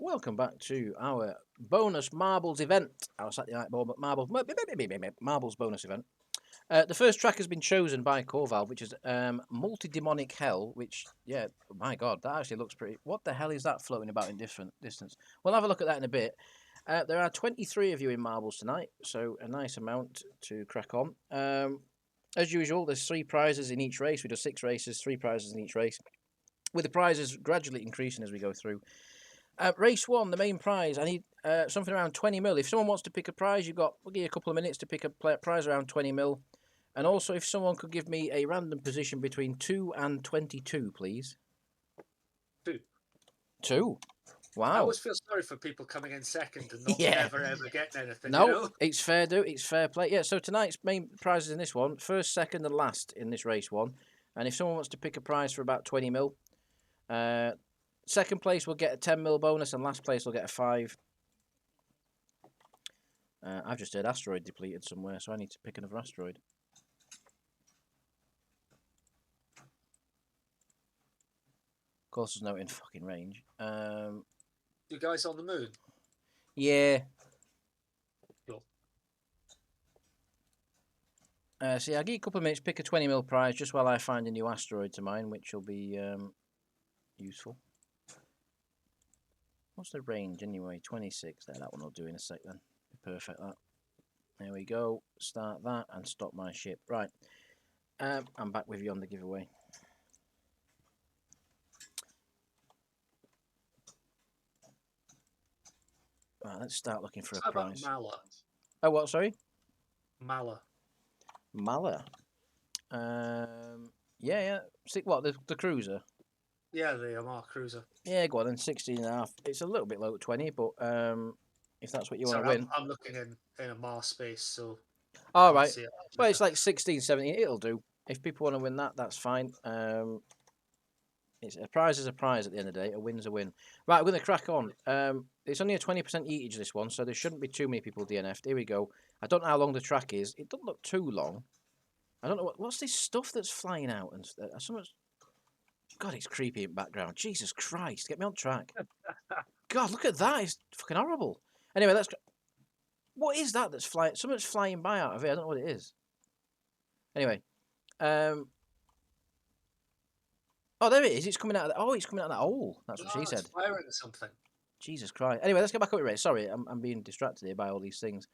Welcome back to our bonus marbles event. Our Saturday night marbles bonus event. The first track has been chosen by Corval, which is Multi-Demonic Hell, which, yeah, my God, that actually looks pretty... What the hell is that floating about in different distance? We'll have a look at that in a bit. There are 23 of you in marbles tonight, so a nice amount to crack on. As usual, there's 3 prizes in each race. We do 6 races, 3 prizes in each race, with the prizes gradually increasing as we go through. Race 1, the main prize, I need something around 20 mil. If someone wants to pick a prize, we'll give you a couple of minutes to pick a prize around 20 mil. And also, if someone could give me a random position between 2 and 22, please. 2. 2? Wow. I always feel sorry for people coming in second and not Yeah. ever getting anything. No, you know? it's fair do. It's fair play. Yeah, so tonight's main prizes in this one, first, second, and last in this race 1. And if someone wants to pick a prize for about 20 mil, second place will get a 10 mil bonus, and last place will get a 5. I've just heard asteroid depleted somewhere, so I need to pick another asteroid. Of course, there's no in fucking range. You guys on the moon? Yeah. Cool. So yeah, I'll give you a couple of minutes, pick a 20 mil prize just while I find a new asteroid to mine, which will be useful. What's the range anyway? 26 there. That one will do in a sec then. Perfect that. There we go. Start that and stop my ship. Right. I'm back with you on the giveaway. Right, let's start looking for a prize. Mala? Oh, what? Sorry? Mala. Mala. Yeah. What? The cruiser? Yeah, the Amar cruiser. Yeah, go on then. 16.5. It's a little bit low at 20, but if that's what you want to Sorry, win. I'm looking in a Mars space, so. All right. Well, it's like 16, 17. It'll do. If people want to win that, that's fine. It's a prize is a prize at the end of the day. A win's a win. Right, we're going to crack on. It's only a 20% eatage, this one, so there shouldn't be too many people DNF'd. Here we go. I don't know how long the track is. It doesn't look too long. I don't know what's this stuff that's flying out and so much. God, it's creepy in the background. Jesus Christ, get me on track. God, look at that. It's fucking horrible. Anyway, let's. What is that that's flying? Something's flying by out of it. I don't know what it is. Anyway, oh, there it is. It's coming out of it's coming out of that hole. That's what she said. It's firing something. Jesus Christ. Anyway, let's get back up with race. Sorry, I'm being distracted here by all these things.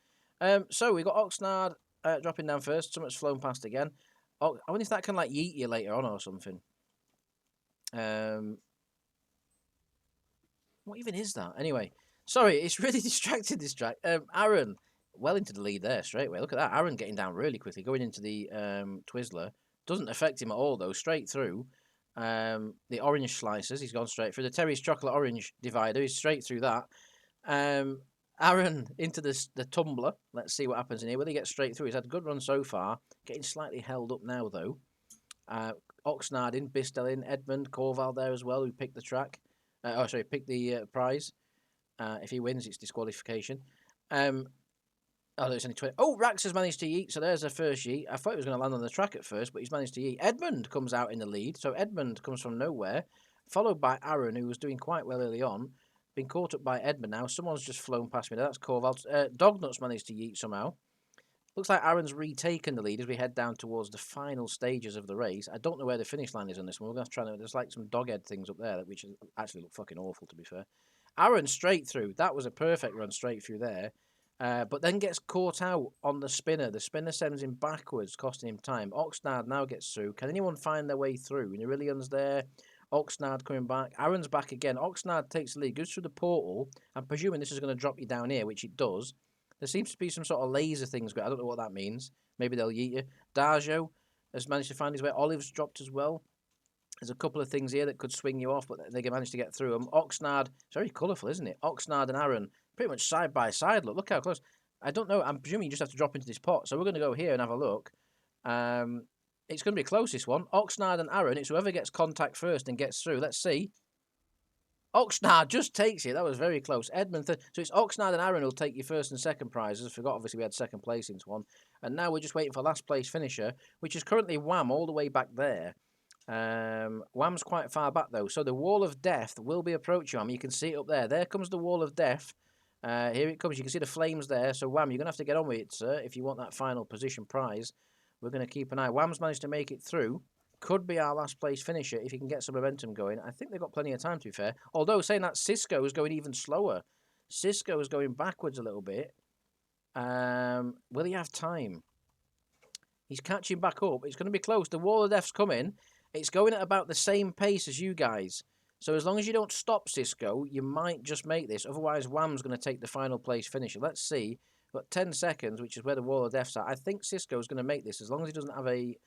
So we got Oxnard dropping down first. Something's flown past again. Oh, I wonder if that can like yeet you later on or something. What even is that? Anyway, sorry, it's really distracted this track. Aaron, well into the lead there straight away. Look at that. Aaron getting down really quickly, going into the Twizzler. Doesn't affect him at all though. Straight through. The orange slices, he's gone straight through. The Terry's chocolate orange divider, he's straight through that. Aaron into the tumbler. Let's see what happens in here. Will he get straight through? He's had a good run so far. Getting slightly held up now though. Oxnard in, Bistel in, Edmund, Corval there as well, who picked the track. Picked the prize. If he wins, it's disqualification. There's only 20. Oh, Rax has managed to yeet, so there's the first yeet. I thought he was going to land on the track at first, but he's managed to yeet. Edmund comes out in the lead, so Edmund comes from nowhere, followed by Aaron, who was doing quite well early on. Been caught up by Edmund now. Someone's just flown past me. That's Corval. Dognuts managed to yeet somehow. Looks like Aaron's retaken the lead as we head down towards the final stages of the race. I don't know where the finish line is on this one. We're going to try. There's like some dog head things up there, which actually look fucking awful, to be fair. Aaron straight through. That was a perfect run straight through there. But then gets caught out on the spinner. The spinner sends him backwards, costing him time. Oxnard now gets through. Can anyone find their way through? Nerillian's there. Oxnard coming back. Aaron's back again. Oxnard takes the lead, goes through the portal. I'm presuming this is going to drop you down here, which it does. There seems to be some sort of laser things, but I don't know what that means. Maybe they'll yeet you. Darjo has managed to find his way. Olive's dropped as well. There's a couple of things here that could swing you off, but they managed to get through them. Oxnard, it's very colourful, isn't it? Oxnard and Aaron, pretty much side by side. Look how close. I don't know. I'm presuming you just have to drop into this pot. So we're going to go here and have a look. It's going to be close, this one. Oxnard and Aaron, it's whoever gets contact first and gets through. Let's see. Oxnard just takes it. That was very close. Edmund, so it's Oxnard and Aaron who'll take your first and second prizes. I forgot, obviously, we had second place into one. And now we're just waiting for last place finisher, which is currently Wham all the way back there. Wham's quite far back though, so the wall of death will be approaching Wham. You can see it up there. There comes the wall of death. Here it comes. You can see the flames there. So Wham, you're gonna have to get on with it, sir, if you want that final position prize. We're gonna keep an eye. Wham's managed to make it through. Could be our last place finisher if he can get some momentum going. I think they've got plenty of time, to be fair. Although saying that, Cisco is going even slower. Cisco is going backwards a little bit. Will he have time? He's catching back up. It's going to be close. The wall of death's coming. It's going at about the same pace as you guys. So as long as you don't stop Cisco, you might just make this. Otherwise, Wham's going to take the final place finisher. Let's see. We've got 10 seconds, which is where the wall of death's at. I think Cisco's going to make this. As long as he doesn't have a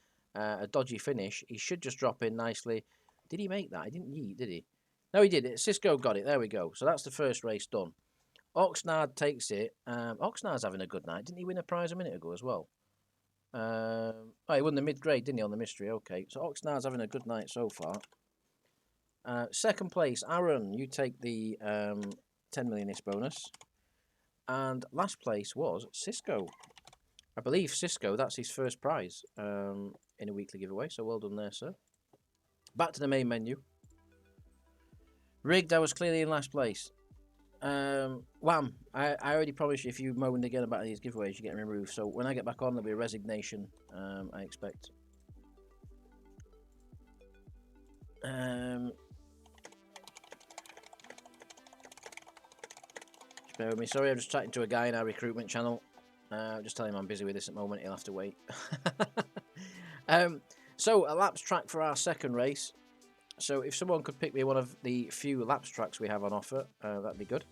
dodgy finish, he should just drop in nicely. Did he make that? He didn't yeet, did he? No, he did. Cisco got it. There we go. So that's the first race done. Oxnard takes it. Oxnard's having a good night. Didn't he win a prize a minute ago as well? Oh, he won the mid-grade, didn't he, on the mystery? Okay, so Oxnard's having a good night so far. Second place, Aaron, you take the 10 million-ish bonus. And last place was Cisco. I believe Cisco, that's his first prize in a weekly giveaway, so well done there, sir. Back to the main menu. Rigged, I was clearly in last place. Wham, I already promised you if you moaned again about these giveaways, you're getting removed. So when I get back on, there'll be a resignation, I expect. Just bear with me. Sorry, I'm just chatting to a guy in our recruitment channel. Just telling him I'm busy with this at the moment. He'll have to wait. So a laps track for our second race. So if someone could pick me one of the few laps tracks we have on offer, that'd be good.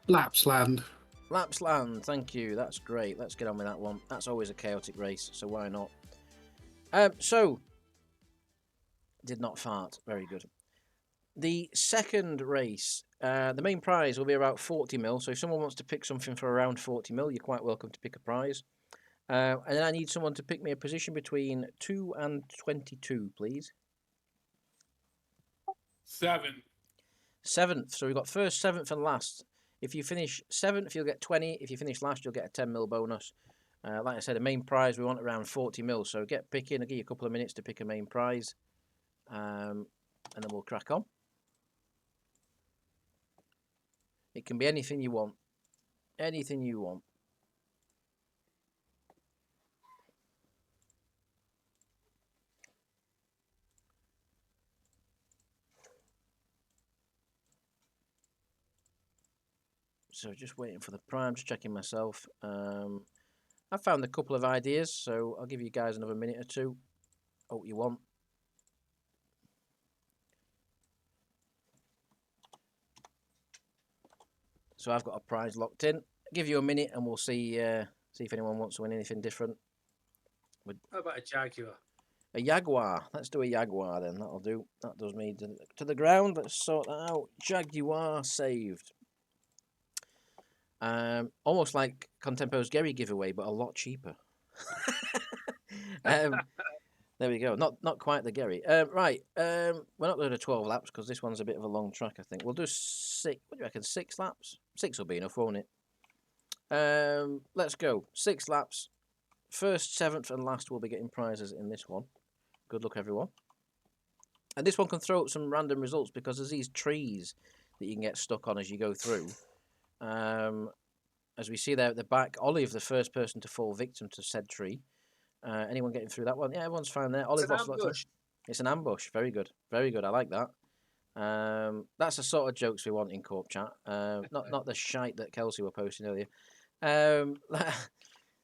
Lapsland. Lapsland, thank you. That's great. Let's get on with that one. That's always a chaotic race, so why not? So, did not fart. Very good. The second race, the main prize will be about 40 mil. So if someone wants to pick something for around 40 mil, you're quite welcome to pick a prize. And then I need someone to pick me a position between 2 and 22, please. 7. 7th. So we've got first, 7th, and last. If you finish 7th, you'll get 20. If you finish last, you'll get a 10 mil bonus. Like I said, the main prize, we want around 40 mil. So get picking. I'll give you a couple of minutes to pick a main prize. And then we'll crack on. It can be anything you want. Anything you want. So just waiting for the prime, just checking myself. I found a couple of ideas, so I'll give you guys another minute or two. Oh, you want? So I've got a prize locked in. I'll give you a minute and we'll see if anyone wants to win anything different. How about a Jaguar? A Jaguar. Let's do a Jaguar then. That'll do. That does me to the ground. Let's sort that out. Jaguar saved. Almost like Contempo's Gary giveaway, but a lot cheaper. There we go. Not quite the Gary. Right. We're not going to do 12 laps because this one's a bit of a long track, I think. We'll do 6. What do you reckon? 6 laps? 6 will be enough, won't it? Let's go. 6 laps. First, 7th, and last will be getting prizes in this one. Good luck, everyone. And this one can throw up some random results because there's these trees that you can get stuck on as you go through. As we see there at the back, Olive, the first person to fall victim to said tree. Anyone getting through that one? Yeah, everyone's fine there. Olive, It's an ambush. It's an ambush. Very good. Very good. I like that. That's the sort of jokes we want in Corp Chat. Not the shite that Kelsey were posting earlier.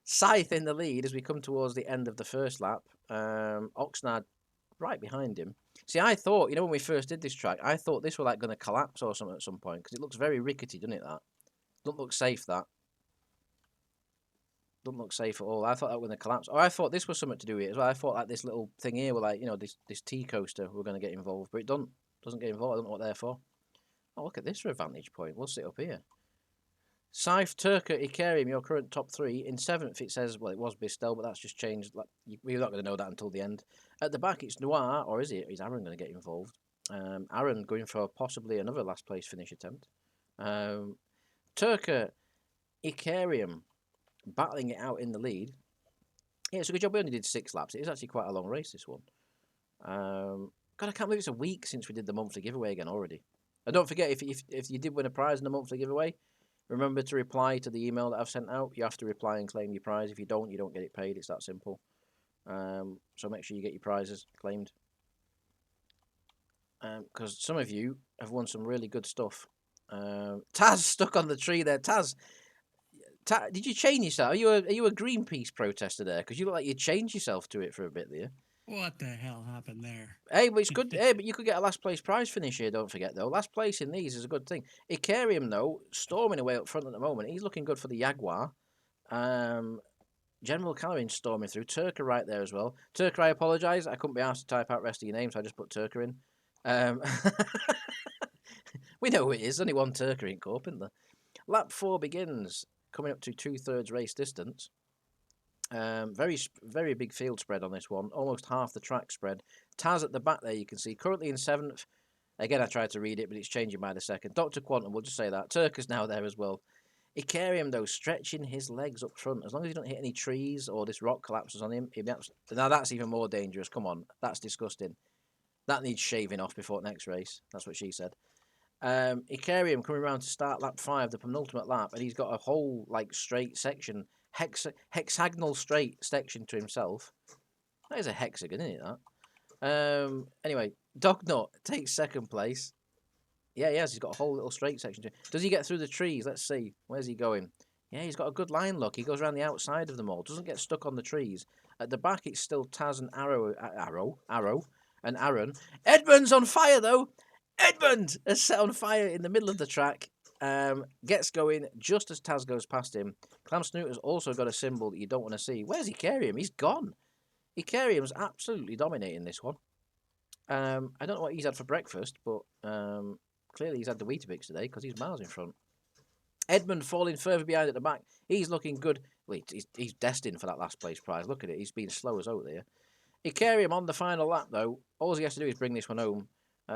Scythe in the lead as we come towards the end of the first lap. Oxnard right behind him. See, I thought, when we first did this track, I thought this was like going to collapse or something at some point because it looks very rickety, doesn't it? That doesn't look safe. That doesn't look safe at all. I thought that was going to collapse. Or I thought this was something to do with it as well. I thought like this little thing here, were like this tea coaster, we're going to get involved, but it doesn't get involved. I don't know what they're for. Oh, look at this for a vantage point. We'll sit up here. Scythe, Turka, Ikarium, your current top 3. In 7th, it says, well, it was Bistel, but that's just changed. Like, we're not going to know that until the end. At the back, it's Noir, or is it? Is Aaron going to get involved? Aaron going for possibly another last place finish attempt. Turka Icarium battling it out in the lead. Yeah, it's a good job. We only did 6 laps. It is actually quite a long race, this one. God, I can't believe it's a week since we did the monthly giveaway again already. And don't forget, if you did win a prize in the monthly giveaway, remember to reply to the email that I've sent out. You have to reply and claim your prize. If you don't get it paid. It's that simple. So make sure you get your prizes claimed. Because some of you have won some really good stuff. Taz stuck on the tree there. Taz, did you chain yourself? Are you a Greenpeace protester there? Because you look like you chained yourself to it for a bit there. What the hell happened there? Hey, but it's good. Hey, but you could get a last place prize finish here. Don't forget though. Last place in these is a good thing. Icarium though, storming away up front at the moment. He's looking good for the Jaguar. General Calorin storming through. Turka right there as well. Turka, I apologise. I couldn't be asked to type out the rest of your name, so I just put Turka in. We know who it is. Only one Turka in Corp, isn't there? Lap 4 begins. Coming up to 2/3 race distance. Very big field spread on this one. Almost half the track spread. Taz at the back there, you can see. Currently in 7th. Again, I tried to read it, but it's changing by the second. Dr. Quantum, we'll just say that. Turka's now there as well. Icarium, though, stretching his legs up front. As long as he don't hit any trees or this rock collapses on him, now that's even more dangerous. Come on, that's disgusting. That needs shaving off before next race. That's what she said. Icarium coming around to start lap 5, the penultimate lap, and he's got a whole straight section, hexagonal straight section to himself. That is a hexagon, isn't it? That. Anyway, Dognut takes 2nd place. Yeah, he has. He's got a whole little straight section. Does he get through the trees? Let's see. Where's he going? Yeah, he's got a good line look. He goes around the outside of them all. Doesn't get stuck on the trees. At the back, it's still Taz and Arrow and Aaron. Edmund's on fire, though. Edmund is set on fire in the middle of the track. Gets going just as Taz goes past him. Clam Snooter's also got a symbol that you don't want to see. Where's Icarium? He's gone. Icarium's absolutely dominating this one. I don't know what he's had for breakfast, but clearly he's had the Weetabix today because he's miles in front. Edmund falling further behind at the back. He's looking good. Wait, he's destined for that last place prize. Look at it. He's been slow as out there. Icarium on the final lap, though. All he has to do is bring this one home.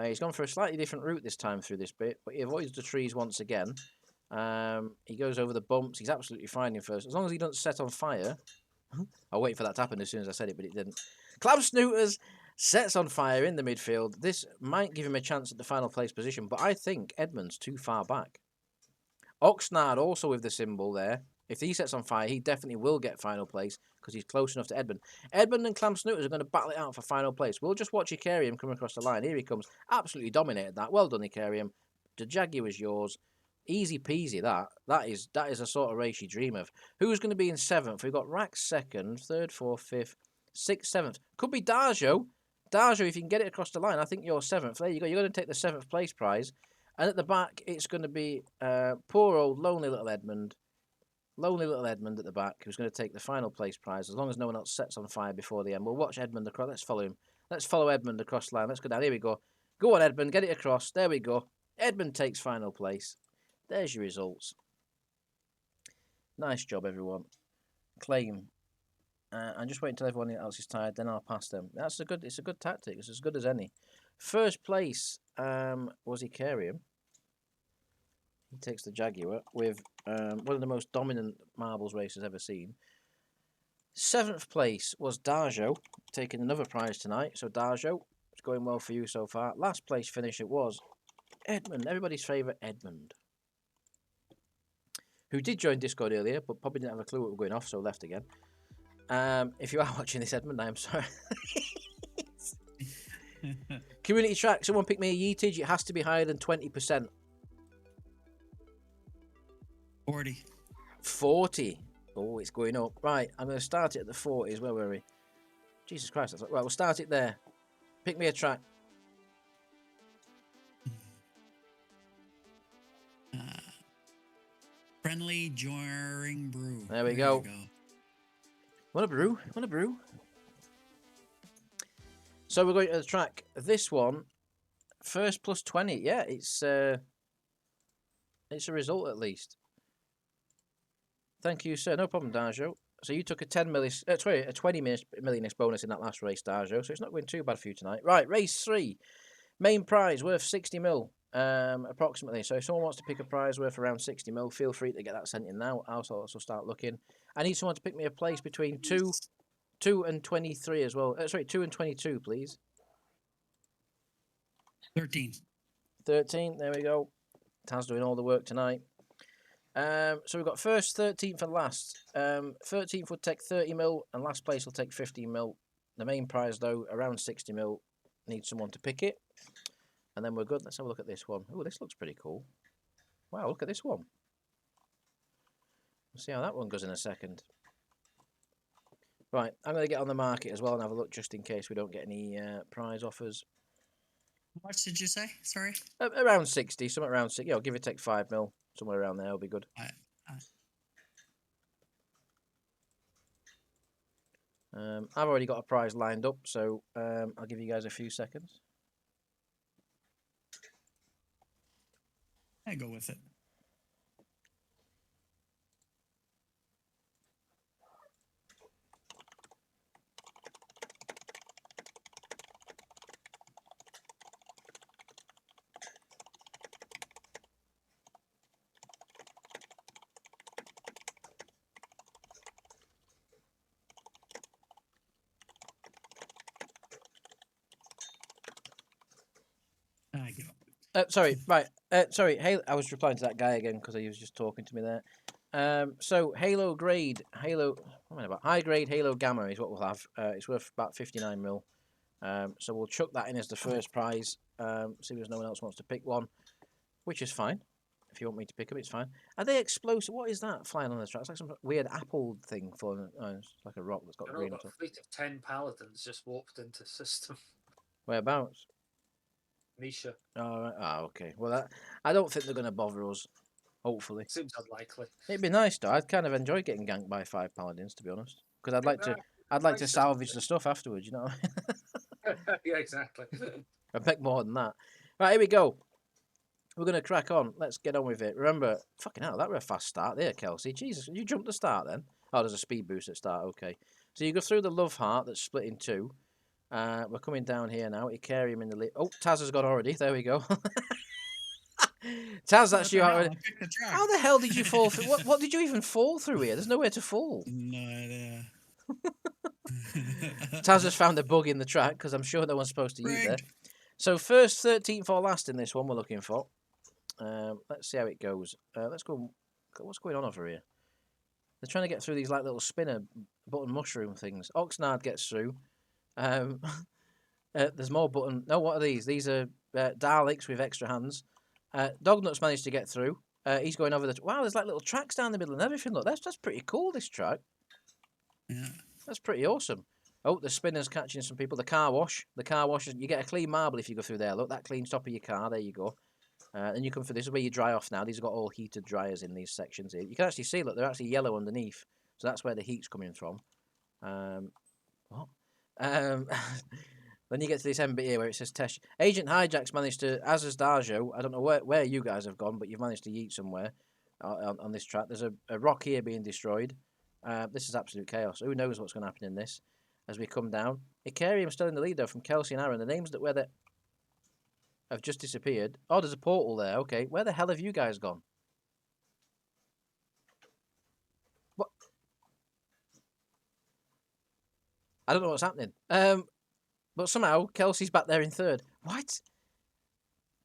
He's gone for a slightly different route this time through this bit, but he avoids the trees once again. He goes over the bumps. He's absolutely fine in first. As long as he doesn't set on fire. I'll wait for that to happen as soon as I said it, but it didn't. Clam Snooters sets on fire in the midfield. This might give him a chance at the final place position, but I think Edmund's too far back. Oxnard also with the symbol there. If he sets on fire, he definitely will get final place because he's close enough to Edmund. Edmund and Clam Snooters are going to battle it out for final place. We'll just watch Icarium come across the line. Here he comes. Absolutely dominated that. Well done, Icarium. The Jaguar is yours. Easy peasy, that. That is a sort of race you dream of. Who's going to be in 7th? We've got Rax 2nd, 3rd, 4th, 5th, 6th, 7th. Could be Darjo. Darjo, if you can get it across the line, I think you're 7th. There you go. You're going to take the 7th place prize. And at the back, it's going to be poor old lonely little Edmund. Lonely little Edmund at the back, who's going to take the final place prize, as long as no one else sets on fire before the end. We'll watch Edmund across. Let's follow him. Let's follow Edmund across the line. Let's go down. Here we go. Go on, Edmund. Get it across. There we go. Edmund takes final place. There's your results. Nice job, everyone. Claim. And just wait until everyone else is tired, then I'll pass them. It's a good tactic. It's as good as any. First place was Icarium. He takes the Jaguar with one of the most dominant marbles racers ever seen. 7th place was Darjo, taking another prize tonight. So Darjo, it's going well for you so far. Last place finish it was Edmund, everybody's favourite Edmund, who did join Discord earlier, but probably didn't have a clue what we're going off, so left again. If you are watching this, Edmund, I am sorry. Community track, someone pick me a yeetage. It has to be higher than 20%. 40. 40. Oh, it's going up. Right, I'm going to start it at the 40s. Where were we? Jesus Christ. Right, we'll start it there. Pick me a track. Friendly Joring Brew. There we go. Want a brew? Want a brew? So we're going to the track. This one, first plus 20. Yeah, it's a result at least. Thank you, sir. No problem, Darjo. So you took a 20 millionist bonus in that last race, Darjo. So it's not going too bad for you tonight. Right, race 3. Main prize worth 60 mil. approximately. So if someone wants to pick a prize worth around 60 mil, feel free to get that sent in now. I'll also start looking. I need someone to pick me a place between 2 and 23 as well. Sorry, 2 and 22, please. 13. 13, there we go. Taz doing all the work tonight. So we've got first, 13th and last. 13th would take 30 mil and last place will take 15 mil. The main prize, though, around 60 mil. Need someone to pick it. And then we're good. Let's have a look at this one. Oh, this looks pretty cool. Wow, look at this one. We'll see how that one goes in a second. Right, I'm going to get on the market as well and have a look just in case we don't get any prize offers. How much did you say? Sorry. Around 60, somewhere around 60. You know, give or take 5 mil. Somewhere around there will be good. I've already got a prize lined up, so I'll give you guys a few seconds. I go with it. I go. Sorry, right. Sorry, hey, I was replying to that guy again because he was just talking to me there. So Halo grade, Halo, what am I about? High grade Halo Gamma is what we'll have. It's worth about 59 mil. So we'll chuck that in as the first prize. See if there's no one else wants to pick one, which is fine. If you want me to pick them, it's fine. Are they explosive? What is that flying on the track? It's like some weird apple thing falling. Oh, it's like a rock that's got I know green on about top. a fleet of 10 paladins just warped into the system. Whereabouts? Misha. Oh, right. Ah, okay. Well, I don't think they're going to bother us. Hopefully, Seems unlikely. it'd be nice though. I'd kind of enjoy getting ganked by 5 paladins, to be honest, because I'd like to salvage the stuff afterwards. You know, Yeah, exactly. I'd make more than that. Right, here we go. We're going to crack on. Let's get on with it. Remember, fucking hell, that were a fast start there, Kelsey. Jesus, you jumped the start then? Oh, there's a speed boost at start. Okay. So you go through the love heart that's split in two. We're coming down here now. Icarium in the lead. Oh, Taz has gone already. There we go. Taz, that's you already. I picked the track. How the hell did you fall through? What did you even fall through here? There's nowhere to fall. No idea. Taz has found a bug in the track because I'm sure no one's supposed to use there. Rigged. So first, 13th or last in this one we're looking for. Let's see how it goes. Let's go. What's going on over here? They're trying to get through these like little spinner button mushroom things. Oxnard gets through. There's more button. No, what are these? These are Daleks with extra hands. Dognut's managed to get through. He's going over the. Wow, there's like little tracks down the middle and everything. Look, that's pretty cool. This track. Yeah. That's pretty awesome. Oh, the spinner's catching some people. The car wash. The car wash. You get a clean marble if you go through there. Look, that cleans top of your car. There you go. And you come through. This is where you dry off now. These have got all heated dryers in these sections here. You can actually see, look, they're actually yellow underneath. So that's where the heat's coming from. What? Then you get to this end bit here where it says Tesh. Agent Hijack's managed to, as has Darjo, I don't know where you guys have gone, but you've managed to yeet somewhere on this track. There's a rock here being destroyed. This is absolute chaos. Who knows what's going to happen in this as we come down. Icarium's still in the lead, though, from Kelsey and Aaron. The names where they have just disappeared. Oh, there's a portal there. Okay, where the hell have you guys gone? What? I don't know what's happening. But somehow Kelsey's back there in third. What?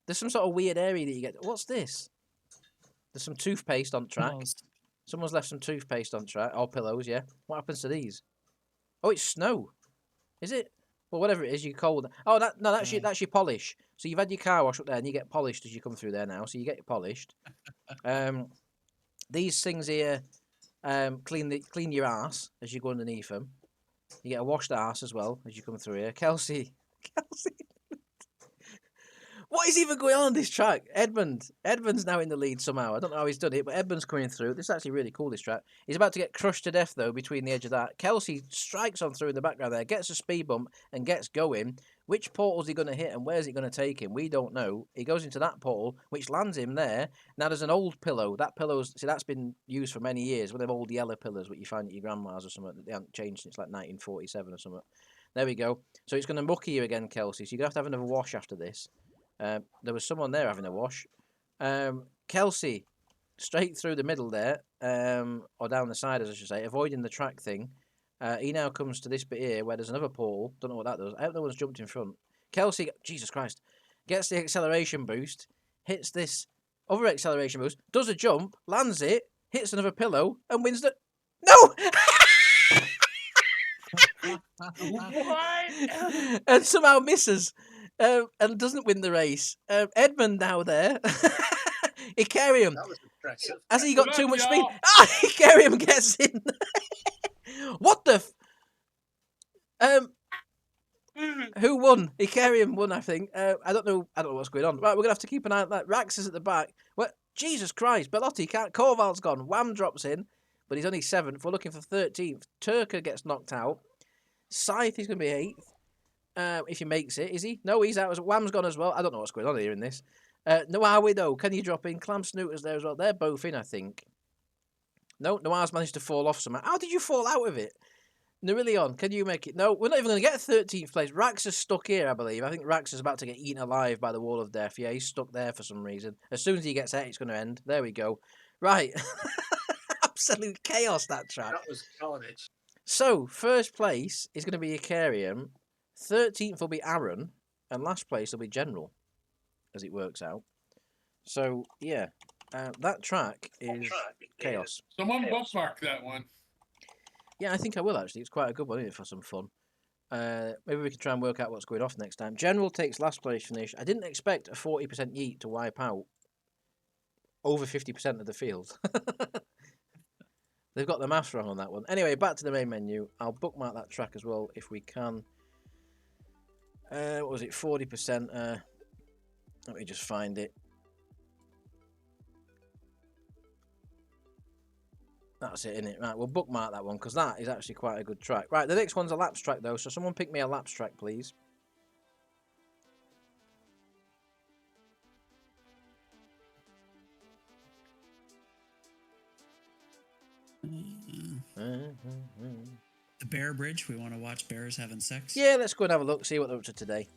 There's some sort of weird area that you get. What's this? There's some toothpaste on track. Almost. Someone's left some toothpaste on track. Or pillows, yeah. What happens to these? Oh, it's snow. Is it? Well, whatever it is, you cold. Oh, that's your polish. So you've had your car wash up there, and you get polished as you come through there now. So you get polished. These things here, clean your ass as you go underneath them. You get a washed ass as well as you come through here. Kelsey. What is even going on this track? Edmund's now in the lead somehow. I don't know how he's done it, but Edmund's coming through. This is actually really cool, this track. He's about to get crushed to death, though, between the edge of that. Kelsey strikes on through in the background there, gets a speed bump and gets going. Which portal's he going to hit and where's it going to take him? We don't know. He goes into that portal, which lands him there. Now, there's an old pillow. That pillow's... See, that's been used for many years. One of them old yellow pillows, what you find at your grandma's or something. They haven't changed since, like, 1947 or something. There we go. So it's going to mucky you again, Kelsey. So you're going to have another wash after this. There was someone there having a wash. Kelsey, straight through the middle there, or down the side, as I should say, avoiding the track thing. He now comes to this bit here where there's another portal. Don't know what that does. I hope no one's jumped in front. Kelsey, Jesus Christ, gets the acceleration boost, hits this other acceleration boost, does a jump, lands it, hits another pillow, and wins the. No! And somehow misses and doesn't win the race. Edmund now there. Icarium. That was impressive. Has he got Good too luck, much speed? y'all. Ah, Icarium gets in. What the? Who won? Icarium won, I think. I don't know. I don't know what's going on. Right, we're gonna have to keep an eye on that. Rax is at the back. What? Jesus Christ! Bellotti can't. Corval's gone. Wham drops in, but he's only 7th. We're looking for 13th. Turker gets knocked out. Scythe is going to be 8th. If he makes it, is he? No, he's out. Wham's gone as well. I don't know what's going on here in this. Noah, though, can you drop in? Clam Snooter's there as well. They're both in, I think. No, Noah's managed to fall off somehow. How did you fall out of it? Nerillion, can you make it? No, we're not even going to get 13th place. Rax is stuck here, I believe. I think Rax is about to get eaten alive by the wall of death. Yeah, he's stuck there for some reason. As soon as he gets out, it's going to end. There we go. Right. Absolute chaos, that track. That was carnage. So, first place is going to be Icarium, 13th will be Aaron, and last place will be General, as it works out. So, yeah, that track is chaos. Someone bookmark that one. Yeah, I think I will, actually. It's quite a good one, isn't it, for some fun. Maybe we can try and work out what's going off next time. General takes last place finish. I didn't expect a 40% yeet to wipe out over 50% of the field. They've got the maths wrong on that one. Anyway, back to the main menu. I'll bookmark that track as well if we can. What was it? 40%. Let me just find it. That's it, innit? Right, we'll bookmark that one because that is actually quite a good track. Right, the next one's a laps track though, so someone pick me a laps track, please. The Bear Bridge. We want to watch bears having sex. Yeah, let's go and have a look, see what they're up to today.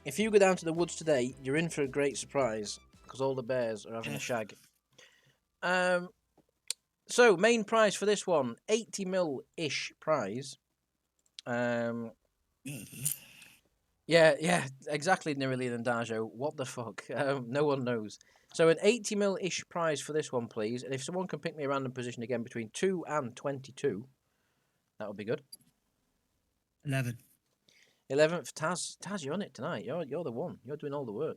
If you go down to the woods today, you're in for a great surprise because all the bears are having a shag. So, main prize for this one, 80 mil-ish prize. Yeah, exactly, Nerillion and Dajo. What the fuck? No one knows. So, an 80 mil-ish prize for this one, please. And if someone can pick me a random position again between 2 and 22, that would be good. 11. 11th, Taz, you're on it tonight. You're the one. You're doing all the work.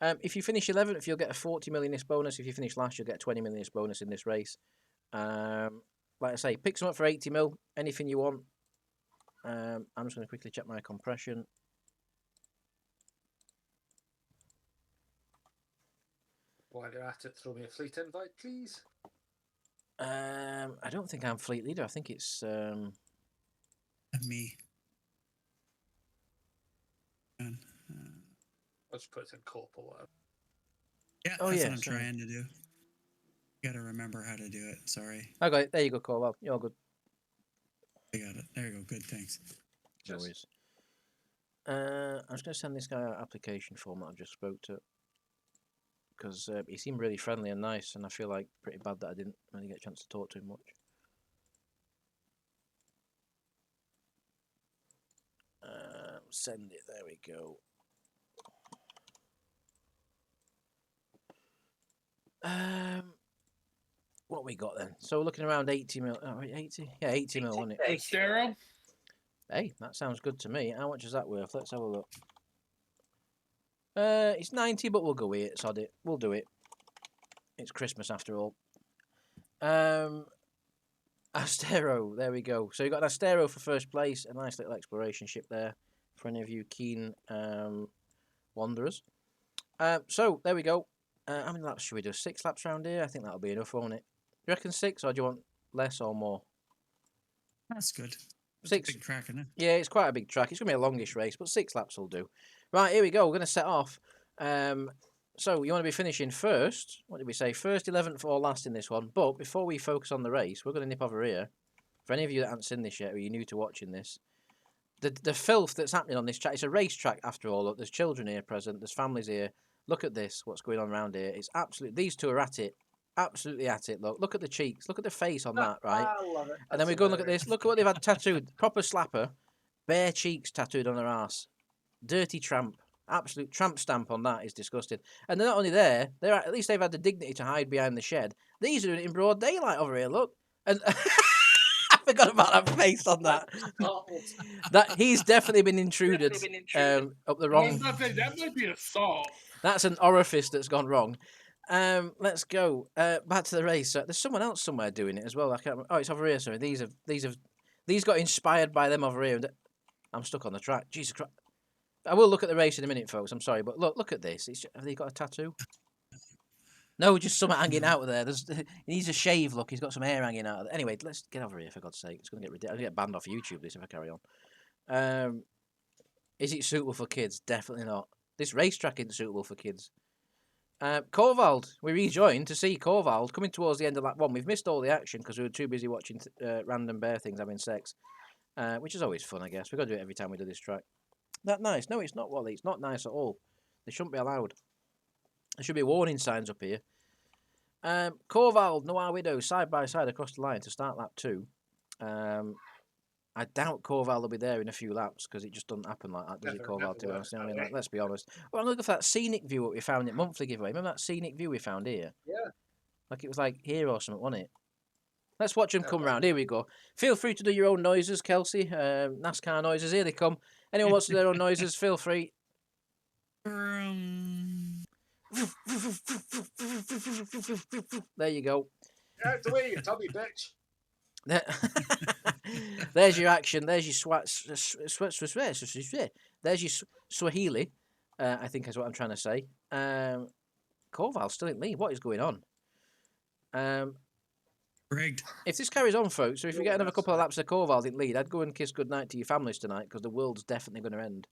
If you finish 11th, you'll get a 40 millionist bonus. If you finish last, you'll get a 20 millionist bonus in this race. Like I say, pick some up for 80 mil. Anything you want. I'm just going to quickly check my compression. While you're at it, throw me a fleet invite, please. I don't think I'm fleet leader. I think it's Me. I'll just put it in corp or whatever. Yeah, Oh, that's yeah, what I'm sorry. trying to do. Gotta remember how to do it. Sorry. I got it. There you go, Corwell. You're good. I got it. There you go. Good, thanks. No Just- worries. I'm just going to send this guy an application form that I just spoke to. Because he seemed really friendly and nice, and I feel like pretty bad that I didn't really get a chance to talk to him much. Send it. There we go. What we got then? So we're looking around 80 mil. Oh, wait, 80? Yeah, 80 mil, wasn't it? Estero? Hey, that sounds good to me. How much is that worth? Let's have a look. It's 90, but we'll go with it. Sod it. We'll do it. It's Christmas after all. Astero, there we go. So you got an Astero for first place. A nice little exploration ship there for any of you keen wanderers. So there we go. How many laps should we do? 6 laps around here? I think that'll be enough, won't it? You reckon 6, or do you want less or more? That's good. It's 6. a big track, isn't it? Yeah, it's quite a big track. It's going to be a longish race, but 6 laps will do. Right, here we go. We're going to set off. So you want to be finishing first. What did we say? First, 11th, or last in this one. But before we focus on the race, we're going to nip over here. For any of you that haven't seen this yet, or you're new to watching this, the filth that's happening on this track, it's a race track after all. Look, there's children here present, there's families here. Look at this. What's going on around here? It's absolute. These two are at it. Absolutely at it. Look at the cheeks. Look at the face on that, right? I love it. And then we go and look at this. Look at what they've had tattooed. Proper slapper. Bare cheeks tattooed on their arse. Dirty tramp. Absolute tramp stamp on that is disgusting. And they're not only there, at least they've had the dignity to hide behind the shed. These are doing it in broad daylight over here, look. And I forgot about that face on that. That he's definitely been intruded up the wrong. That might be assault. That's an orifice that's gone wrong. Let's go back to the race. There's someone else somewhere doing it as well. I can't remember. Oh, it's over here. Sorry, these got inspired by them over here. I'm stuck on the track. Jesus Christ! I will look at the race in a minute, folks. I'm sorry, but look at this. Have they got a tattoo? No, just something hanging out of there. He needs a shave. Look, he's got some hair hanging out of there. Anyway, let's get over here for God's sake. It's going to get ridiculous. I'll get banned off YouTube this if I carry on. Is it suitable for kids? Definitely not. This racetrack isn't suitable for kids. Korvald, we rejoined to see Korvald coming towards the end of lap 1. We've missed all the action because we were too busy watching random bear things having sex, which is always fun, I guess. We've got to do it every time we do this track. That nice? No, it's not, Wally. It's not nice at all. They shouldn't be allowed. There should be warning signs up here. Korvald, Noir Widow, side by side across the line to start lap 2. I doubt Korvald will be there in a few laps because it just doesn't happen like that, does it, Korvald? To be honest, I mean, like, let's be honest. Well, I'm looking for that scenic view that we found at monthly giveaway. Remember that scenic view we found here? Yeah. Like it was like here or something, wasn't it? Let's watch them come round. Here we go. Feel free to do your own noises, Kelsey. NASCAR noises. Here they come. Anyone wants to do their own noises, feel free. There you go. Out the way, you Tommy bitch. There's your action. There's your There's your Swahili. I think is what I'm trying to say. Korvald's still in lead. What is going on? Rigged. If this carries on, folks, or if we get another couple of laps of Korvald in lead, I'd go and kiss goodnight to your families tonight because the world's definitely going to end.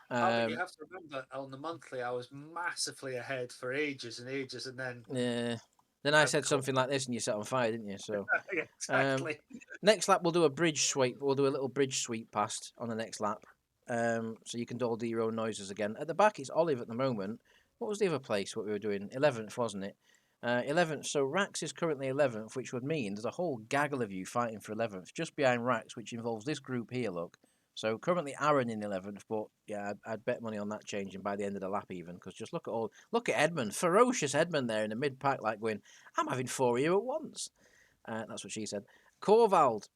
You have to remember, on the monthly, I was massively ahead for ages and ages, and then... Yeah. Then I said something like this and you set on fire, didn't you? So yeah, exactly. Next lap, we'll do a bridge sweep. We'll do a little bridge sweep past on the next lap. So you can all do your own noises again. At the back, it's Olive at the moment. What was the other place, what we were doing? 11th, wasn't it? 11th. So Rax is currently 11th, which would mean there's a whole gaggle of you fighting for 11th, just behind Rax, which involves this group here, look. So currently Aaron in 11th, but yeah, I'd bet money on that changing by the end of the lap even, because just look at Edmund, ferocious Edmund there in the mid-pack, like going, I'm having 4 of you at once. That's what she said. Korvald,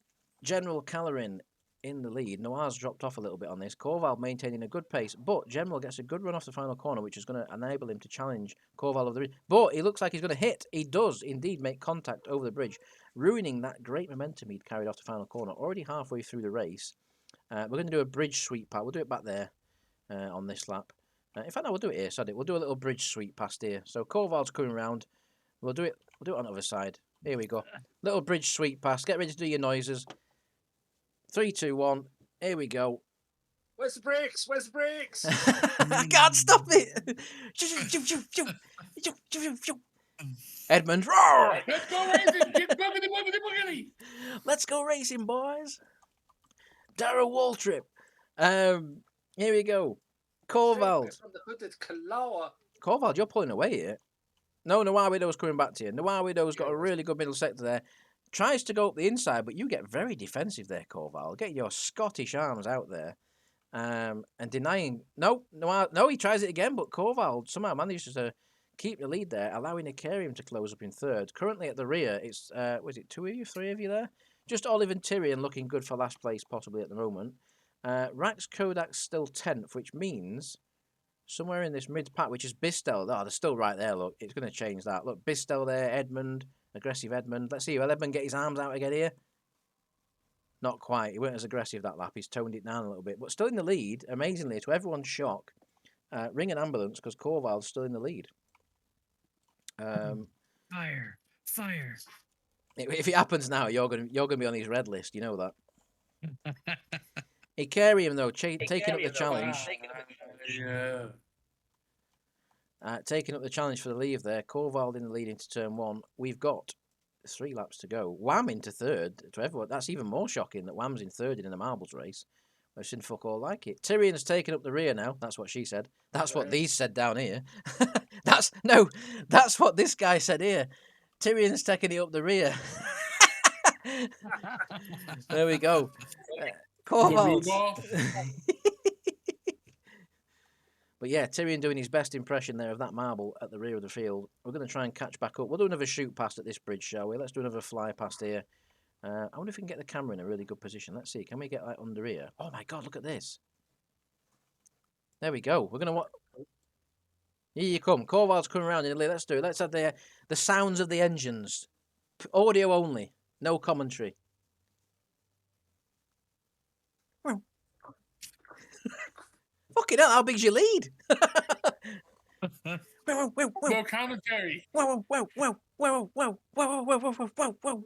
General Calorin in the lead. Noir's dropped off a little bit on this. Korvald maintaining a good pace, but General gets a good run off the final corner, which is going to enable him to challenge Korvald over the bridge. But he looks like he's going to hit. He does indeed make contact over the bridge, ruining that great momentum he'd carried off the final corner. Already halfway through the race. We're going to do a bridge sweep part. We'll do it back there on this lap. In fact, no, we'll do it here. Sod it. We'll do a little bridge sweep past here. So Korvald's coming round. We'll do it on the other side. Here we go. Little bridge sweep past. Get ready to do your noises. 3, 2, 1. Here we go. Where's the brakes? Where's the brakes? I can't stop it. Edmund, roar! Let's go racing. Get boogity, boogity, boogity. Let's go racing, boys. Darrell Waltrip. Here we go. Korvald. From the hooded Kalawa. Korvald, you're pulling away here. No, Noir Widow's coming back to you. Noir Widow's got a really good middle sector there. Tries to go up the inside, but you get very defensive there, Korvald. Get your Scottish arms out there. And denying... No, he tries it again, but Korvald somehow manages to keep the lead there, allowing Icarium to close up in third. Currently at the rear, it's... was it 2 of you, 3 of you there? Just Olive and Tyrion looking good for last place, possibly at the moment. Rax Kodak's still 10th, which means somewhere in this mid-pack, which is Bistel. Oh, they're still right there, look. It's going to change that. Look, Bistel there, Edmund, aggressive Edmund. Let's see, will Edmund get his arms out again here? Not quite. He weren't as aggressive that lap. He's toned it down a little bit. But still in the lead, amazingly, to everyone's shock. Ring an ambulance, because Korvald's still in the lead. Fire. If it happens now, you're gonna be on his red list. You know that. Icarium though, taking up the challenge. Yeah. Taking up the challenge for the lead there. Korvald in the lead into turn 1. We've got 3 laps to go. Wham into third to everyone. That's even more shocking that Wham's in third in the marbles race. I've seen fuck all like it. Tyrion's taken up the rear now. That's what she said. That's what Right. these said down here. That's what this guy said here. Tyrion's taking it up the rear. There we go. Corvald. Rudolph. But yeah, Tyrion doing his best impression there of that marble at the rear of the field. We're going to try and catch back up. We'll do another shoot past at this bridge, shall we? Let's do another fly past here. I wonder if we can get the camera in a really good position. Let's see. Can we get like under here? Oh my God, look at this. There we go. We're going to... Here you come. Corvald's coming around in Italy. Let's do it. Let's have the sounds of the engines. Audio only. No commentary. Fucking hell, how big's your lead? No commentary.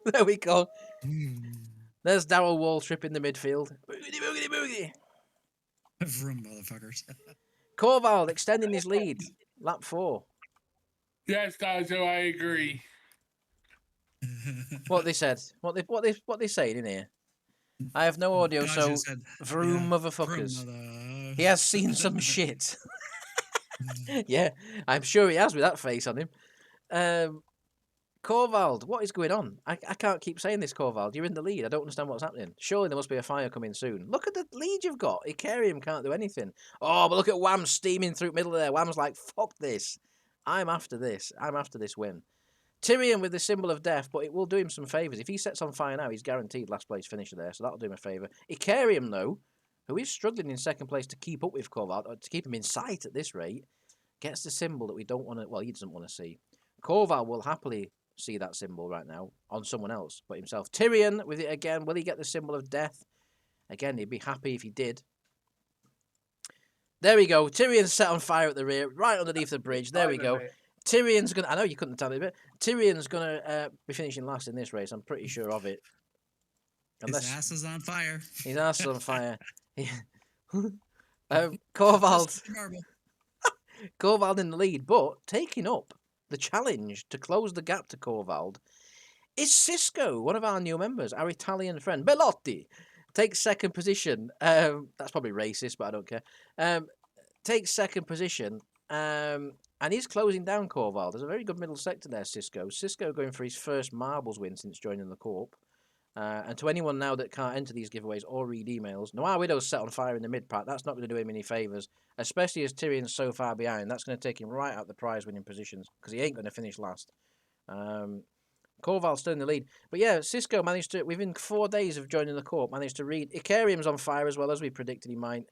There we go. There's Darrell Waltrip in the midfield. Boogity, boogity, boogity. Vroom, motherfuckers. Corvald extending his lead. Lap 4. Yes, Dajo, I agree. What they said. What they saying in here. I have no audio, so Dodger said, vroom yeah, motherfuckers. vroom, He has seen some shit. Yeah, I'm sure he has with that face on him. Corvald, what is going on? I can't keep saying this, Corvald. You're in the lead. I don't understand what's happening. Surely there must be a fire coming soon. Look at the lead you've got. Icarium can't do anything. Oh, but look at Wham steaming through middle of there. Wham's like, fuck this. I'm after this. I'm after this win. Tyrion with the symbol of death, but it will do him some favours. If he sets on fire now, he's guaranteed last place finisher there, so that'll do him a favour. Icarium, though, who is struggling in second place to keep up with Corvald, or to keep him in sight at this rate, gets the symbol that we don't want to... Well, he doesn't want to see. Corvald will happily see that symbol right now on someone else but himself. Tyrion with it again. Will he get the symbol of death? Again, he'd be happy if he did. There we go. Tyrion's set on fire at the rear, right underneath the bridge. There we go. Tyrion's going to... I know you couldn't tell me, but Tyrion's going to be finishing last in this race. I'm pretty sure of it. His ass is on fire. His ass is on fire. Corvald. Corvald in the lead, but taking up the challenge to close the gap to Corvald is Cisco, one of our new members, our Italian friend. Bellotti takes second position. That's probably racist, but I don't care. Takes second position. And he's closing down Corvald. There's a very good middle sector there, Cisco. Cisco going for his first marbles win since joining the Corp. And to anyone now that can't enter these giveaways or read emails, Noir Widow's set on fire in the mid-pack. That's not going to do him any favours, especially as Tyrion's so far behind. That's going to take him right out the prize-winning positions because he ain't going to finish last. Corvald's still in the lead. But yeah, Cisco managed to, within 4 days of joining the Corp, managed to read... Icarium's on fire as well, as we predicted he might.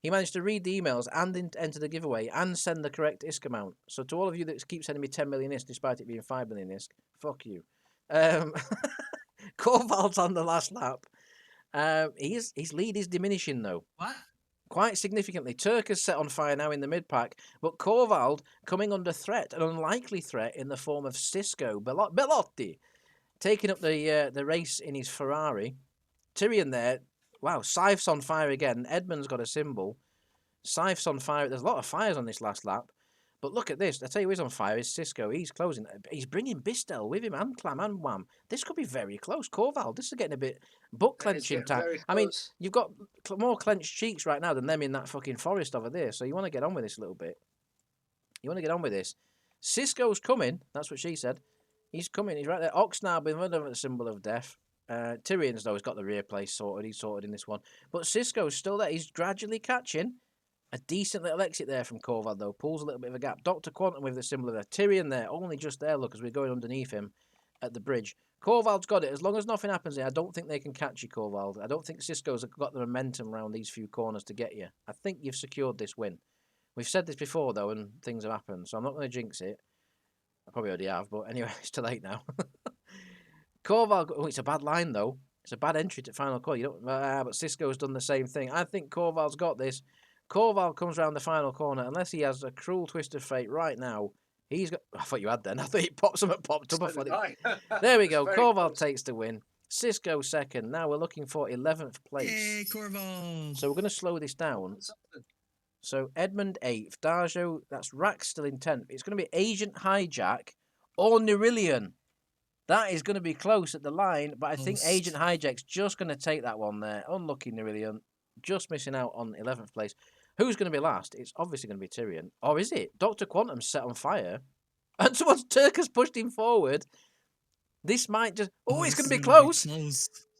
He managed to read the emails and enter the giveaway and send the correct ISK amount. So to all of you that keep sending me 10 million ISK despite it being 5 million ISK, fuck you. Corvald's on the last lap. His lead is diminishing though. What? Quite significantly. Turk is set on fire now in the mid-pack, but Corvald coming under threat, an unlikely threat in the form of Cisco Bellotti, taking up the race in his Ferrari. Tyrion there. Wow, Scythe's on fire again. Edmund's got a symbol. Scythe's on fire. There's a lot of fires on this last lap. But look at this. I tell you who's on fire is Cisco. He's closing. He's bringing Bistel with him and Clam and Wham. This could be very close. Corvald, this is getting a bit butt-clenching time. I mean, you've got more clenched cheeks right now than them in that fucking forest over there. So you want to get on with this a little bit. You want to get on with this. Cisco's coming. That's what she said. He's coming. He's right there. Oxnard with another symbol of death. Tyrion's, though, has got the rear place sorted. He's sorted in this one. But Cisco's still there. He's gradually catching. A decent little exit there from Corvald, though. Pulls a little bit of a gap. Dr. Quantum with the symbol of death. Tyrion there. Only just there, look, as we're going underneath him at the bridge. Corvald's got it. As long as nothing happens here, I don't think they can catch you, Corvald. I don't think Cisco's got the momentum around these few corners to get you. I think you've secured this win. We've said this before, though, and things have happened. So I'm not going to jinx it. I probably already have, but anyway, it's too late now. Corvald, oh, it's a bad line though. It's a bad entry to final call. You don't, but Cisco's done the same thing. I think Corvald's got this. Corvald comes round the final corner, unless he has a cruel twist of fate right now. He's got. I thought you had then. I thought it popped up. I thought there we go. Corvald takes the win. Cisco second. Now we're looking for 11th place. Hey, Corvald. So we're going to slow this down. So Edmund 8th. Darjo, that's Rack still in 10th. It's going to be Agent Hijack or Nerillion. That is going to be close at the line, but I think Agent Hijack's just going to take that one there. Unlucky Nerillion. just missing out on 11th place. Who's going to be last? It's obviously going to be Tyrion. Or is it? Dr. Quantum's set on fire. And someone's Turk has pushed him forward. This might just... Oh, it's this going to is be gonna close.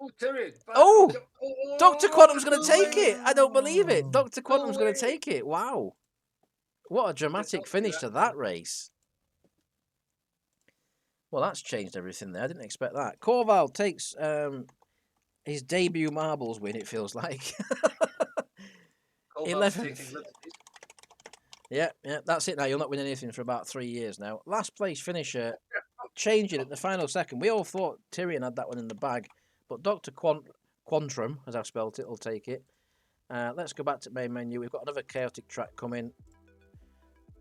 Oh, Tyrion. Oh! Oh, Dr. Quantum's going to take it. I don't believe it. Oh. Dr. Quantum's going way. to take it. Wow. What a dramatic not do finish that, to that race. Well, that's changed everything there. I didn't expect that. Corval takes his debut marbles win, it feels like. Coleman's 11th. taking liberties. Yeah, that's it now. You'll not win anything for about 3 years now. Last place finisher, changing at the final second. We all thought Tyrion had that one in the bag, but Dr. Quantrum, as I've spelt it, will take it. Let's go back to main menu. We've got another chaotic track coming.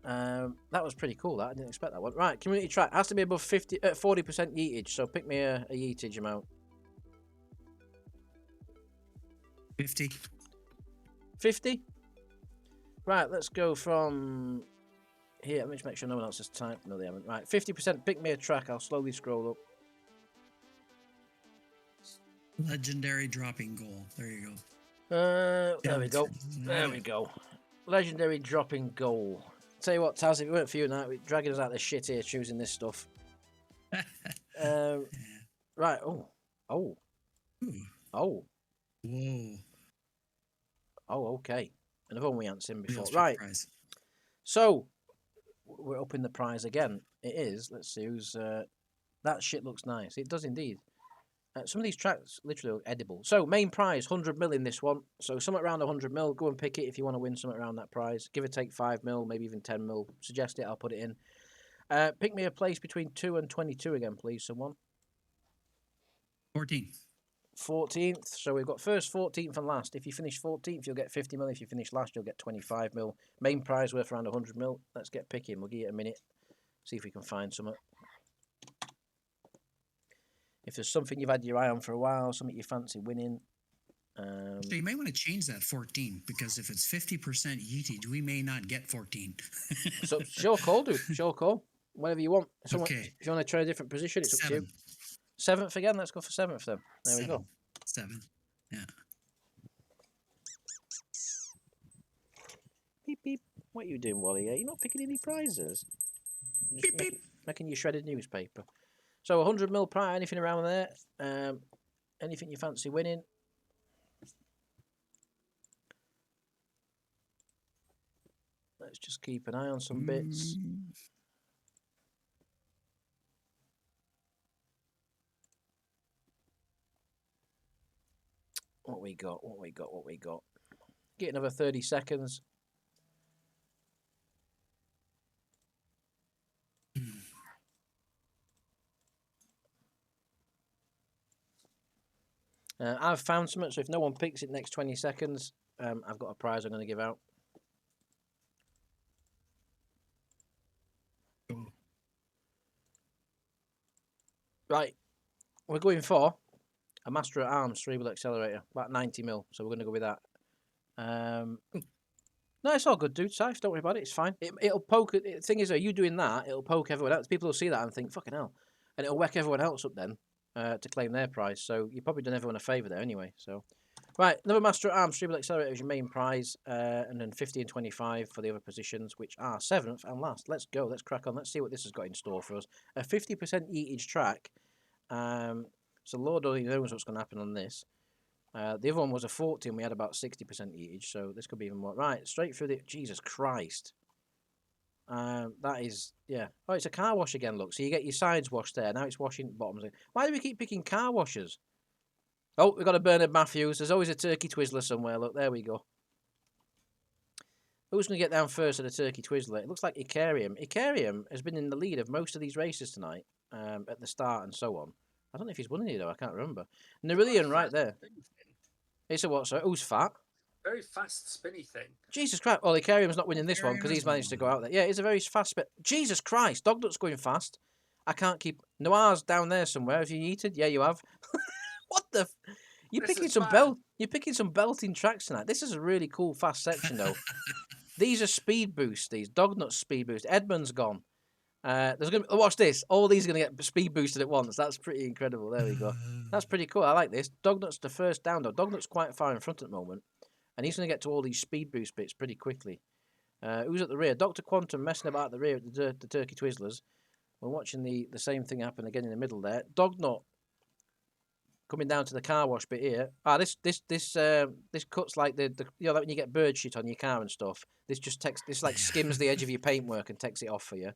That was pretty cool. That I didn't expect that one. Right, community track has to be above 40% yeetage. So pick me a yeetage amount. 50. 50. Right, let's go from here. Let me just make sure no one else has typed. No, they haven't. Right, 50%. Pick me a track. I'll slowly scroll up. Legendary dropping goal. There you go. There we go. There we go. Legendary dropping goal. Tell you what, Taz, if it weren't for you now, we're dragging us out of the shit here choosing this stuff. Right. Oh. Ooh. Oh. Whoa. Oh, okay. Another one we haven't seen before. Real Right. surprise. So, we're upping the prize again. It is. Let's see who's... that shit looks nice. It does indeed. Some of these tracks literally look edible. So, main prize, 100 mil in this one. So, something around 100 mil. Go and pick it if you want to win something around that prize. Give or take 5 mil, maybe even 10 mil. Suggest it, I'll put it in. Pick me a place between 2 and 22 again, please, someone. 14. 14th. So, we've got first, 14th and last. If you finish 14th, you'll get 50 mil. If you finish last, you'll get 25 mil. Main prize worth around 100 mil. Let's get picking. We'll give it a minute. See if we can find something. If there's something you've had your eye on for a while, something you fancy winning. So you may want to change that 14 because if it's 50% yeetage, we may not get 14. So sure call, dude. Sure call. Whatever you want. Someone, Okay. If you want to try a different position, it's up to you. 7. 7th again. Let's go for 7th then. There we go. 7. Yeah. Beep beep. What are you doing, Wally? You're not picking any prizes. Just Beep, beep. making your shredded newspaper. So 100 mil prize. Anything around there? Anything you fancy winning? Let's just keep an eye on some bits. What we got? What we got? What we got? Get another 30 seconds. I've found something, so if no one picks it next 20 seconds, I've got a prize I'm going to give out. Right, we're going for a Master at Arms cerebral accelerator, about 90 mil, so we're going to go with that. No, it's all good, dude. Safe, don't worry about it. It's fine. It'll poke. The thing is, you doing that, it'll poke everyone else. People will see that and think, fucking hell. And it'll whack everyone else up then to claim their prize. So you've probably done everyone a favour there anyway. So, right, another Master at Arms cerebral accelerator is your main prize, and then 50 and 25 for the other positions, which are 7th and last. Let's go. Let's crack on. Let's see what this has got in store for us. A 50% yeetage track. So Lord only knows what's going to happen on this. The other one was a 40 and we had about 60% yeetage, so this could be even more. Right, straight through the... Jesus Christ. That is... Yeah. Oh, it's a car wash again, look. So you get your sides washed there. Now it's washing bottoms. Why do we keep picking car washers? Oh, we've got a Bernard Matthews. There's always a Turkey Twizzler somewhere. Look, there we go. Who's going to get down first at the Turkey Twizzler? It looks like Icarium. Icarium has been in the lead of most of these races tonight, at the start and so on. I don't know if he's won any, though. I can't remember. Nerillion right there. It's a what, sir? Who's fat? Very fast, spinny thing. Jesus Christ. Well, Icarium's not winning this one because he's managed to go out there. Yeah, he's a very fast spin. Jesus Christ. Dognut's going fast. I can't keep... Noir's down there somewhere. Have you yeeted? Yeah, you have. What the... You're This picking is some bad. You're picking some belting tracks tonight. This is a really cool fast section, though. These are speed boosts, these. Dognut's speed boost. Edmund's gone. There's gonna watch this. All these are gonna get speed boosted at once. That's pretty incredible. There we go. That's pretty cool. I like this. Dognut's the first down though. Dognut's quite far in front at the moment. and he's going to get to all these speed boost bits pretty quickly. Who's at the rear? Dr. Quantum messing about at the rear at the Turkey Twizzlers. We're watching the same thing happen again in the middle there. Dognut coming down to the car wash bit here. This cuts like the like when you get bird shit on your car and stuff. This like skims the edge of your paintwork and takes it off for you,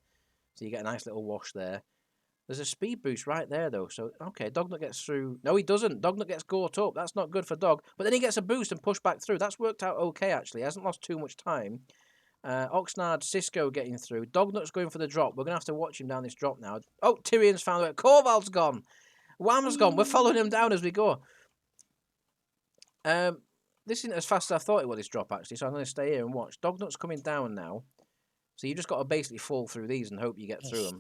so you get a nice little wash there. There's a speed boost right there though, so okay, Dognut gets through. No, he doesn't. Dognut gets caught up. That's not good for Dog. But then he gets a boost and pushed back through. That's worked out okay actually. He hasn't lost too much time. Oxnard, Cisco getting through. Dognut's going for the drop. We're going to have to watch him down this drop now. Oh, Tyrion's found out. Corval's gone. Wham's gone. We're following him down as we go. This isn't as fast as I thought it would, this drop, actually, so I'm going to stay here and watch. Dognut's coming down now. So you just got to basically fall through these and hope you get through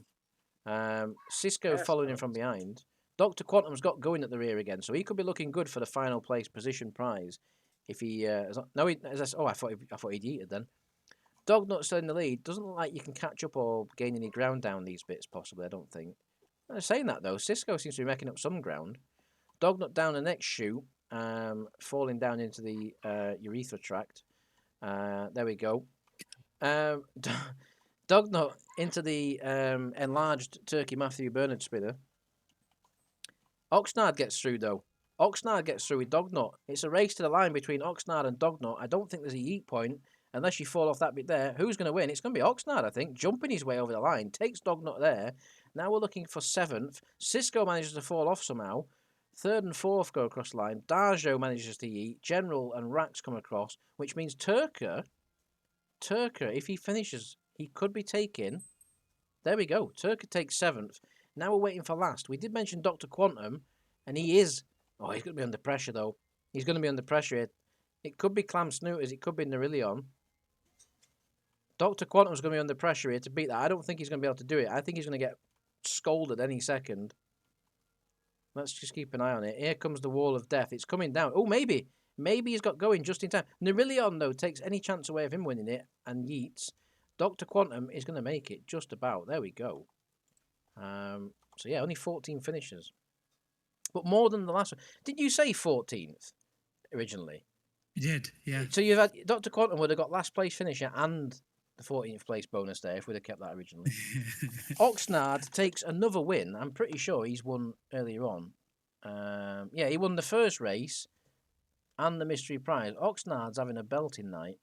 them. Cisco following him from behind. Dr. Quantum's got going at the rear again, so he could be looking good for the final place position prize. If he... I thought he'd yeeted then. Dognut's still in the lead. Doesn't look like you can catch up or gain any ground down these bits, possibly, I don't think. Saying that, though, Cisco seems to be making up some ground. Dognut down the next chute, falling down into the urethra tract. There we go. Dognut into the enlarged Turkey Matthew Bernard spinner. Oxnard gets through, though. Oxnard gets through with Dognut. It's a race to the line between Oxnard and Dognut. I don't think there's a yeet point. Unless you fall off that bit there, who's going to win? It's going to be Oxnard, I think, jumping his way over the line. Takes Dognut there. Now we're looking for 7th. Cisco manages to fall off somehow. 3rd and 4th go across the line. Darjo manages to yeet. General and Rax come across, which means Turker, if he finishes, he could be taking... There we go. Turker takes 7th. Now we're waiting for last. We did mention Dr. Quantum, and he is... Oh, he's going to be under pressure, though. He's going to be under pressure here. It could be Clam Snooters. It could be Nerillion. Dr. Quantum's going to be under pressure here to beat that. I don't think he's going to be able to do it. I think he's going to get scolded any second. Let's just keep an eye on it. Here comes the wall of death. It's coming down. Oh, maybe. Maybe he's got going just in time. Nerillion, though, takes any chance away of him winning it and yeets. Dr. Quantum is going to make it just about. There we go. So, yeah, only 14 finishers. But more than the last one. Did you say 14th originally? You did, yeah. So you've had... Dr. Quantum would have got last place finisher and the 14th place bonus there if we'd have kept that originally. Oxnard takes another win. I'm pretty sure he's won earlier on. Yeah, he won the first race and the mystery prize. Oxnard's having a belting night.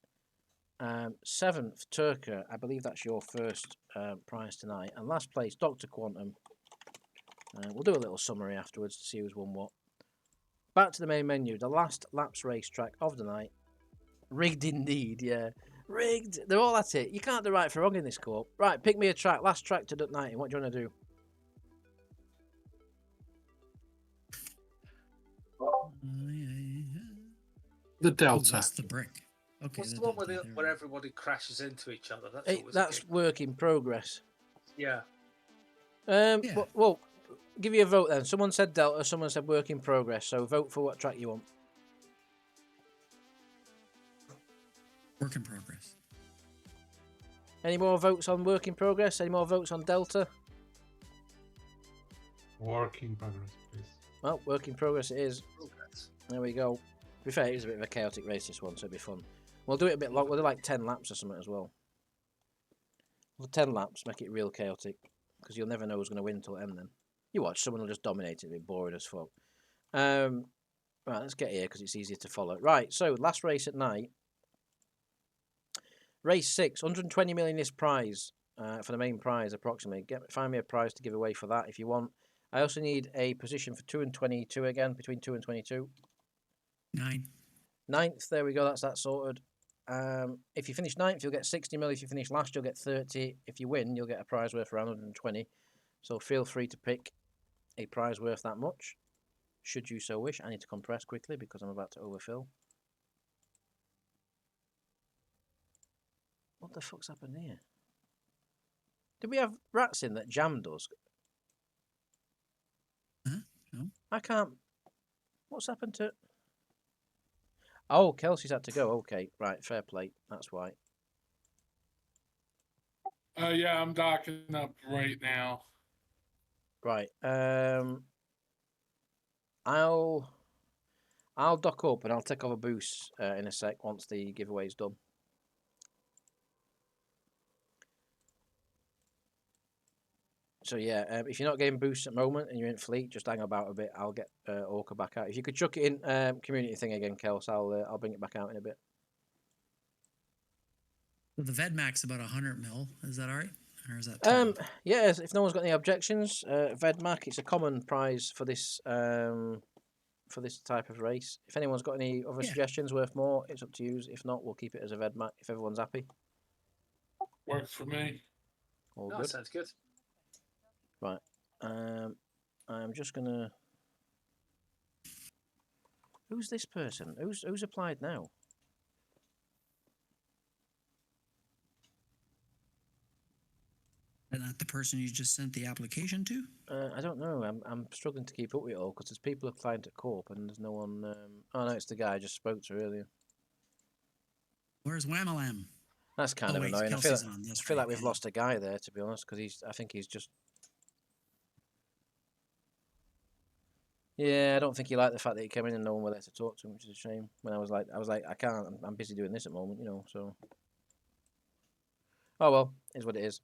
7th, Turker. I believe that's your first prize tonight. And last place, Dr. Quantum. We'll do a little summary afterwards to see who's won what. Back to the main menu. The last laps racetrack of the night. Rigged indeed, yeah. Rigged. They're all at it. You can't do right for wrong in this court. Right, pick me a track. Last track to Duck 90. What do you want to do? The Delta. That's the brick. Okay. What's the one where everybody crashes into each other? That's work in progress. Yeah. Well, give you a vote then. Someone said Delta, someone said work in progress. So vote for what track you want. Work in progress. Any more votes on work in progress? Any more votes on Delta? Work in progress, please. Well, work in progress it is. Progress. There we go. To be fair, it is a bit of a chaotic race, this one, so it'll be fun. We'll do it a bit long. We'll do like 10 laps or something as well. We'll do 10 laps, make it real chaotic. Because you'll never know who's going to win until the end then. You watch, someone will just dominate it. It'll be boring as fuck. Right, let's get here because it's easier to follow. Right, so last race at night. Race 6, 120 million this prize for the main prize approximately. Find me a prize to give away for that if you want. I also need a position for 2 and 22 again, between 2 and 22. 9. 9th, there we go, that's that sorted. If you finish 9th, you'll get 60 mil. If you finish last, you'll get 30. If you win, you'll get a prize worth around 120. So feel free to pick a prize worth that much, should you so wish. I need to compress quickly because I'm about to overfill. What the fuck's happened here? Did we have rats in that jammed us? Huh? No. I can't... What's happened to... Oh, Kelsey's had to go. Okay, right, fair play. That's why. Yeah, I'm docking up right now. Right. I'll I'll dock up and I'll take off a boost in a sec once the giveaway's done. So yeah, if you're not getting boosts at the moment and you're in fleet, just hang about a bit. I'll get Orca back out. If you could chuck it in community thing again, Kels, I'll bring it back out in a bit. So the Vedmac's about 100 mil. Is that all right? Or is that 10? Yeah, if no one's got any objections, Vedmac, it's a common prize for this type of race. If anyone's got any other suggestions worth more, it's up to you. If not, we'll keep it as a Vedmac if everyone's happy. Works for me. All No, good. sounds good. Right. I'm just gonna. Who's this person? Who's applied now? Is that the person you just sent the application to? I don't know. I'm struggling to keep up with it all because there's people applying to Corp and there's no one. Oh no, it's the guy I just spoke to earlier. Where's Whamalam? That's kind of wait, annoying. I Kelsey's feel, on. That's I feel right, like we've yeah. lost a guy there, to be honest, because I think he's just. Yeah, I don't think he liked the fact that he came in and no one was there to talk to him, which is a shame. When I was like, I can't. I'm busy doing this at the moment, you know. So. Oh well, is what it is.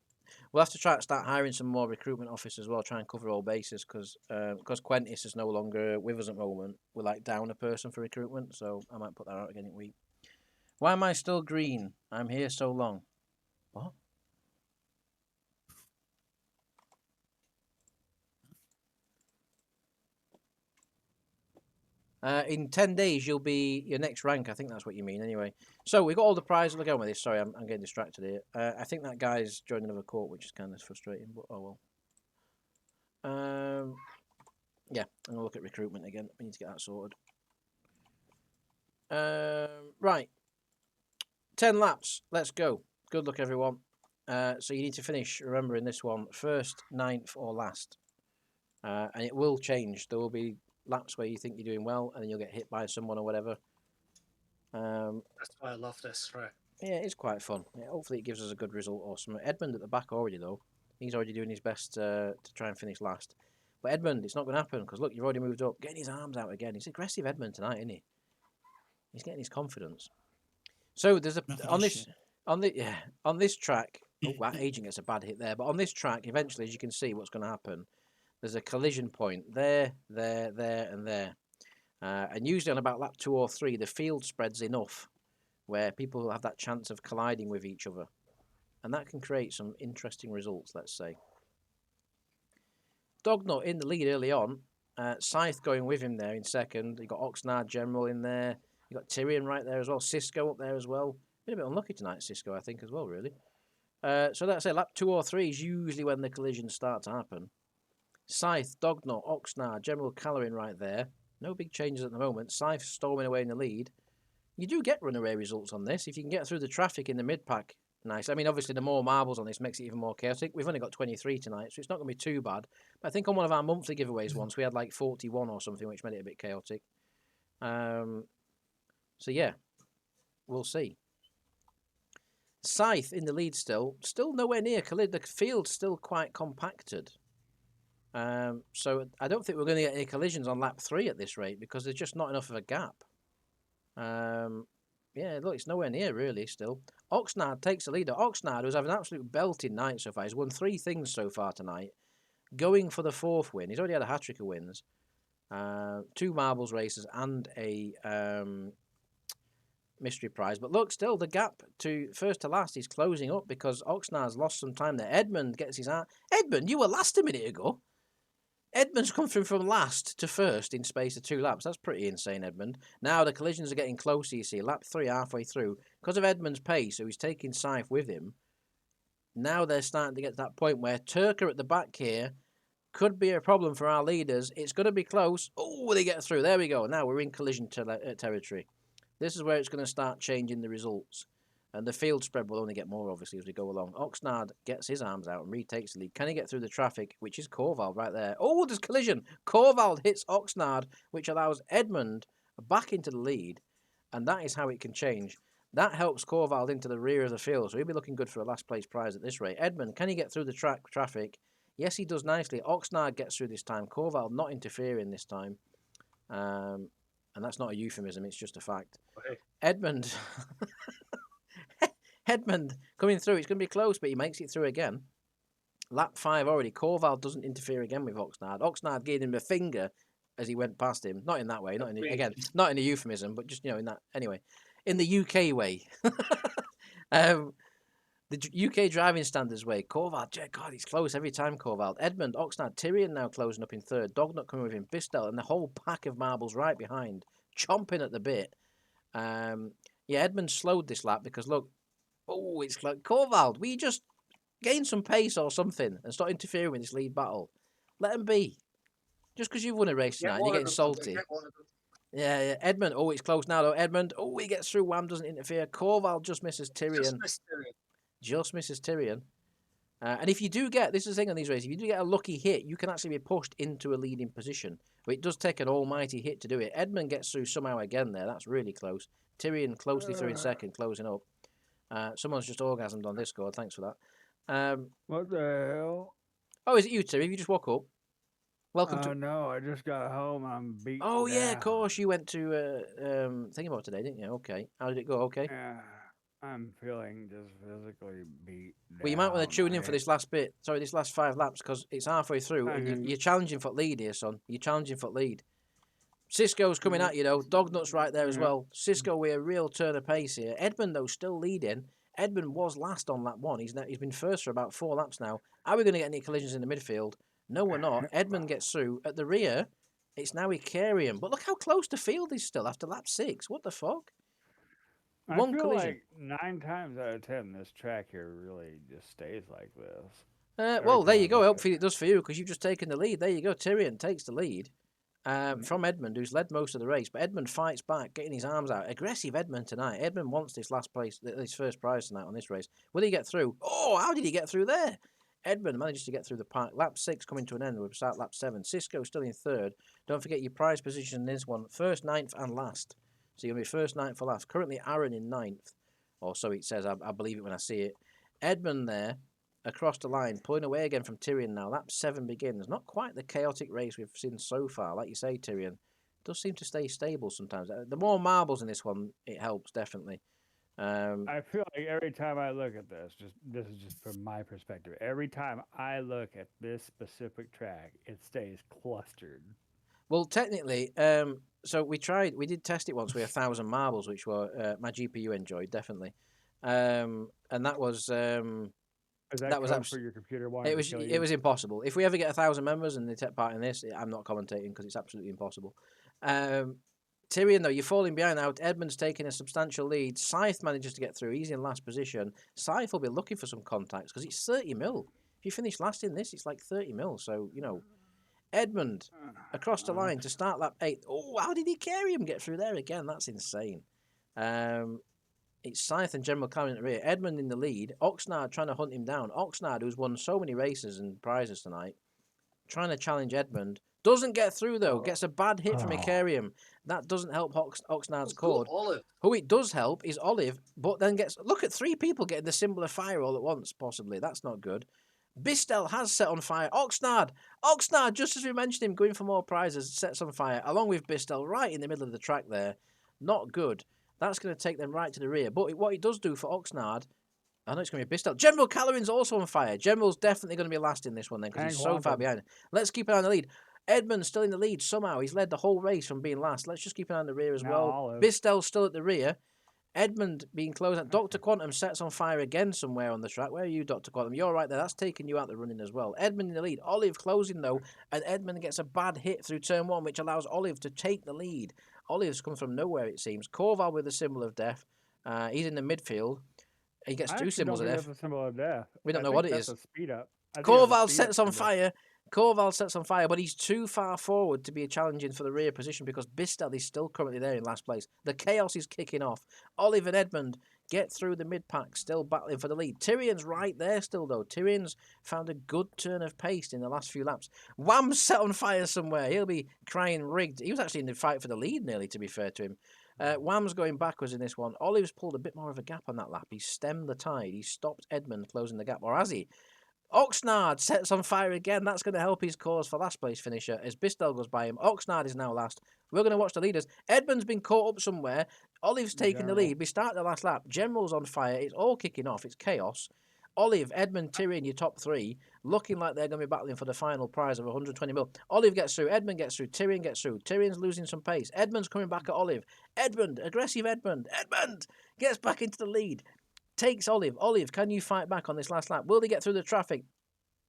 We'll have to try to start hiring some more recruitment officers as well. Try and cover all bases because Quentis is no longer with us at the moment. We're like down a person for recruitment, so I might put that out again in a week. Why am I still green? I'm here so long. What? In 10 days, you'll be your next rank. I think that's what you mean, anyway. So we've got all the prizes. We're going with this. Sorry, I'm getting distracted here. I think that guy's joined another court, which is kind of frustrating, but oh well. Yeah, I'm gonna look at recruitment again. We need to get that sorted. Right. 10 laps. Let's go. Good luck, everyone. So you need to finish, remember, in this one, first, 9th, or last. And it will change. There will be laps where you think you're doing well, and then you'll get hit by someone or whatever. That's why I love this, right? Yeah, it's quite fun. Yeah, hopefully it gives us a good result or something. Edmund at the back already, though. He's already doing his best to try and finish last. But Edmund, it's not going to happen, because look, you've already moved up. Getting his arms out again. He's aggressive, Edmund, tonight, isn't he? He's getting his confidence. So there's on this track. Oh, that agent gets a bad hit there. But on this track, eventually, as you can see, what's going to happen. There's a collision point there, and there. And usually on about lap 2 or 3, the field spreads enough where people will have that chance of colliding with each other. And that can create some interesting results, let's say. Dognut in the lead early on. Scythe going with him there in second. You've got Oxnard General in there. You've got Tyrion right there as well. Cisco up there as well. Been a bit unlucky tonight, Cisco, I think, as well, really. So that's it. Lap 2 or 3 is usually when the collisions start to happen. Scythe, Dognut, Oxnard, General Calorin right there. No big changes at the moment. Scythe storming away in the lead. You do get runaway results on this. If you can get through the traffic in the mid-pack, nice. I mean, obviously, the more marbles on this makes it even more chaotic. We've only got 23 tonight, so it's not going to be too bad. But I think on one of our monthly giveaways once, we had like 41 or something, which made it a bit chaotic. So, yeah, we'll see. Scythe in the lead still nowhere near Khalid. The field's still quite compacted. So I don't think we're going to get any collisions on lap 3 at this rate because there's just not enough of a gap. Yeah, look, it's nowhere near really still. Oxnard takes the leader. Oxnard, who's having an absolute belting night so far, he's won 3 things so far tonight. Going for the 4th win. He's already had a hat-trick of wins. 2 marbles races and a mystery prize. But look, still, the gap to first to last is closing up because Oxnard's lost some time there. Edmund gets his out. Edmund, you were last a minute ago. Edmund's come through from last to first in space of 2 laps. That's pretty insane, Edmund. Now the collisions are getting closer, you see. Lap 3 halfway through. Because of Edmund's pace, so he's taking Scythe with him. Now they're starting to get to that point where Turker at the back here could be a problem for our leaders. It's going to be close. Oh, they get through. There we go. Now we're in collision territory. This is where it's going to start changing the results. And the field spread will only get more, obviously, as we go along. Oxnard gets his arms out and retakes the lead. Can he get through the traffic, which is Corvald right there? Oh, there's collision. Corvald hits Oxnard, which allows Edmund back into the lead. And that is how it can change. That helps Corvald into the rear of the field. So he'll be looking good for a last place prize at this rate. Edmund, can he get through the traffic? Yes, he does nicely. Oxnard gets through this time. Corvald not interfering this time. And and that's not a euphemism, it's just a fact. Hey, Edmund, Edmund coming through, it's going to be close, but he makes it through again. Lap 5 already. Corval doesn't interfere again with Oxnard. Oxnard gave him a finger as he went past him. Not in that way, not in again, not in a euphemism, but just in that anyway. In the UK way. The UK driving standards way. Corval, God, he's close every time. Corval, Edmund, Oxnard, Tyrion now closing up in third. Dognut coming with him. Bistel and the whole pack of marbles right behind, chomping at the bit. Edmund slowed this lap because look, it's like Corval. We just gain some pace or something and start interfering with this lead battle. Let him be. Just because you've won a race tonight, and you're getting salty. Yeah. Edmund, it's close now though. Edmund, he gets through. Wham doesn't interfere. Corval just misses Tyrion. Just misses Tyrion. And if you do get, this is the thing on these races, if you do get a lucky hit, you can actually be pushed into a leading position. But it does take an almighty hit to do it. Edmund gets through somehow again there. That's really close. Tyrion closely through in second, closing up. Someone's just orgasmed on Discord. Thanks for that. What the hell? Oh, is it you, Terry? You just woke up. Welcome to. No, I just got home. I'm beat. Oh yeah, of course. You went to thinking about today, didn't you? Okay. How did it go? Okay. Yeah, I'm feeling just physically beat. Well, you might want to tune in for this last bit. Sorry, this last 5 laps because it's halfway through, and you're challenging for lead here, son. You're challenging for lead. Cisco's coming at you though. Dognut's right there as well. Cisco with a real turn of pace here. Edmund though still leading. Edmund was last on lap 1. He's been first for about 4 laps now. Are we going to get any collisions in the midfield? No, we're not. Edmund gets through. At the rear, it's now Icarium. But look how close the field is still after lap 6. What the fuck? One collision. Like 9 times out of 10, this track here really just stays like this. Well, there you go. Hopefully it does for you because you've just taken the lead. There you go. Tyrion takes the lead from Edmund, who's led most of the race. But Edmund fights back, getting his arms out. Aggressive Edmund tonight. Edmund wants this last place, his first prize tonight on this race. Will he get through? Oh, how did he get through there? Edmund manages to get through the park. Lap 6 coming to an end. We'll start lap 7. Cisco still in third. Don't forget your prize position in this one. First, 9th and last. So you're going to be first, 9th for last. Currently Aaron in 9th. Or so it says. I believe it when I see it. Edmund there across the line. Pulling away again from Tyrion now. Lap 7 begins. Not quite the chaotic race we've seen so far. Like you say, Tyrion does seem to stay stable sometimes. The more marbles in this one, it helps, definitely. I feel like every time I look at this is just from my perspective. Every time I look at this specific track, it stays clustered. Well, technically, so we did test it once with 1,000 marbles, which were my GPU enjoyed definitely, and that was that was for your computer. It was impossible. If we ever get 1,000 members and they take part in this, I'm not commentating because it's absolutely impossible. Tyrion, though, you're falling behind now. Edmund's taking a substantial lead. Scythe manages to get through. He's in last position. Scythe will be looking for some contacts because it's 30 mil. If you finish last in this, it's like 30 mil. So, Edmund across the line to start lap 8. Oh, how did Icarium get through there again? That's insane. It's Scythe and General Cameron at the rear. Edmund in the lead. Oxnard trying to hunt him down. Oxnard, who's won so many races and prizes tonight, trying to challenge Edmund. Doesn't get through, though. Gets a bad hit from Icarium. That doesn't help Oxnard's code. Who it does help is Olive, but then look at 3 people getting the symbol of fire all at once, possibly. That's not good. Bistel has set on fire. Oxnard, just as we mentioned him, going for more prizes, sets on fire, along with Bistel, right in the middle of the track there. Not good. That's going to take them right to the rear. But what it does do for Oxnard, I know it's going to be Bistel. General Calorin's also on fire. General's definitely going to be last in this one then, because he's so far behind. Let's keep an eye on the lead. Edmund's still in the lead somehow. He's led the whole race from being last. Let's just keep an eye on the rear as well. Bistel's still at the rear. Edmund being closed out. Dr. Quantum sets on fire again somewhere on the track. Where are you, Dr. Quantum? You're right there. That's taking you out the running as well. Edmund in the lead. Olive closing, though, and Edmund gets a bad hit through turn 1, which allows Olive to take the lead. Olive's come from nowhere, it seems. Corval with the symbol of death. He's in the midfield. He gets 2 symbols of death. That's a symbol of death. We don't know what it is. A speed up. Corval sets on fire. Corval sets on fire, but he's too far forward to be challenging for the rear position because Bistel is still currently there in last place. The chaos is kicking off. Olive and Edmund get through the mid-pack, still battling for the lead. Tyrion's right there still, though. Tyrion's found a good turn of pace in the last few laps. Wham's set on fire somewhere. He'll be crying rigged. He was actually in the fight for the lead nearly, to be fair to him. Wham's going backwards in this one. Olive's pulled a bit more of a gap on that lap. He's stemmed the tide. He's stopped Edmund closing the gap. Or has he? Oxnard sets on fire again. That's going to help his cause for last place finisher as Bistel goes by him. Oxnard is now last. We're going to watch the leaders. Edmund's been caught up somewhere. Olive's taking the General. lead. We start the last lap. General's on fire. It's all kicking off. It's chaos. Olive, Edmund, Tyrion, your top three, looking like they're going to be battling for the final prize of 120 mil. Olive gets through. Edmund gets through. Tyrion gets through. Tyrion's losing some pace. Edmund's coming back at Olive. Edmund, aggressive Edmund. Edmund gets back into the lead. Takes Olive. Olive, can you fight back on this last lap? Will they get through the traffic?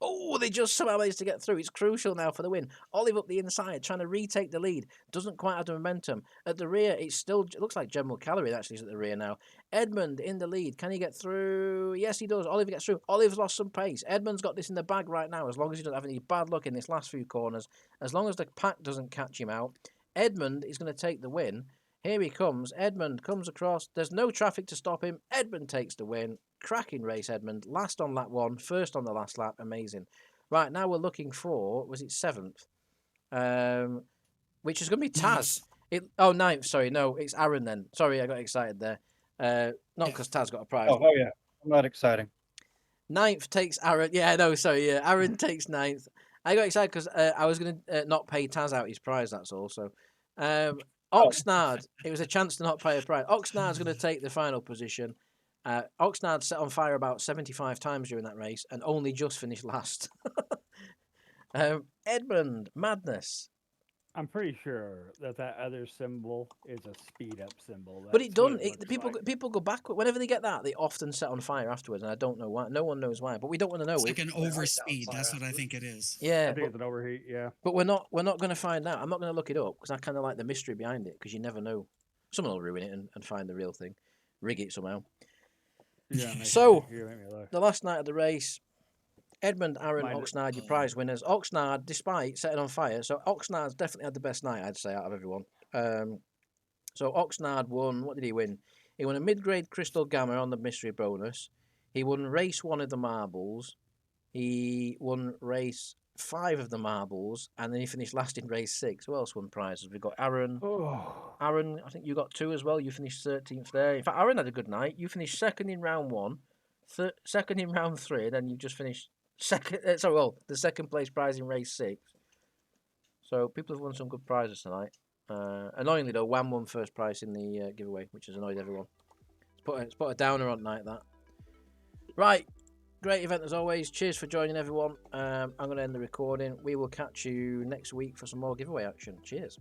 Oh, they just somehow managed to get through. It's crucial now for the win. Olive up the inside, trying to retake the lead. Doesn't quite have the momentum. At the rear, it looks like General Calorie actually is at the rear now. Edmund in the lead. Can he get through? Yes, he does. Olive gets through. Olive's lost some pace. Edmund's got this in the bag right now, as long as he doesn't have any bad luck in this last few corners. As long as the pack doesn't catch him out, Edmund is going to take the win. Here he comes. Edmund comes across. There's no traffic to stop him. Edmund takes the win. Cracking race, Edmund. Last on lap 1, first on the last lap. Amazing. Right, now we're looking for, was it 7th? Which is going to be Taz. Ninth, sorry. No, it's Aaron then. Sorry, I got excited there. Not because Taz got a prize. Oh, yeah. Not exciting. 9th takes Aaron. Yeah, no, sorry. Yeah, Aaron takes 9th. I got excited because I was going to not pay Taz out his prize, that's all. So, Oxnard, it was a chance to not pay a prize. Oxnard's going to take the final position. Oxnard set on fire about 75 times during that race and only just finished last. Edmund, madness. I'm pretty sure that other symbol is a speed up symbol. But it That's what doesn't. looks like. People go backward. Whenever they get that, they often set on fire afterwards, and I don't know why. No one knows why, but we don't want to know. It's like it. an overspeed. That's what I think it is. Yeah, I think it's an overheat. Yeah. but we're not going to find out. I'm not going to look it up because I kind of like the mystery behind it because you never know. Someone will ruin it and find the real thing, rig it somehow. Yeah. So, Here, let me look. The last night of the race, Edmund, Aaron, Mine- Oxnard, your prize winners. Oxnard, despite setting on fire, so Oxnard's definitely had the best night, I'd say, out of everyone. So Oxnard won. What did he win? He won a mid-grade Crystal Gamma on the mystery bonus. He won race 1 of the marbles. He won race 5 of the marbles, and then he finished last in race 6. Who else won prizes? We've got Aaron. Oh, Aaron, I think you got 2 as well. You finished 13th there. In fact, Aaron had a good night. You finished 2nd in round 1, 2nd in round 3, and then you just finished second. The second place prize in race 6. So people have won some good prizes tonight. Annoyingly though, Wham won first prize in the giveaway, which has annoyed everyone. It's put a downer on tonight, that. Right, great event as always. Cheers for joining everyone. I'm going to end the recording. We will catch you next week for some more giveaway action. Cheers.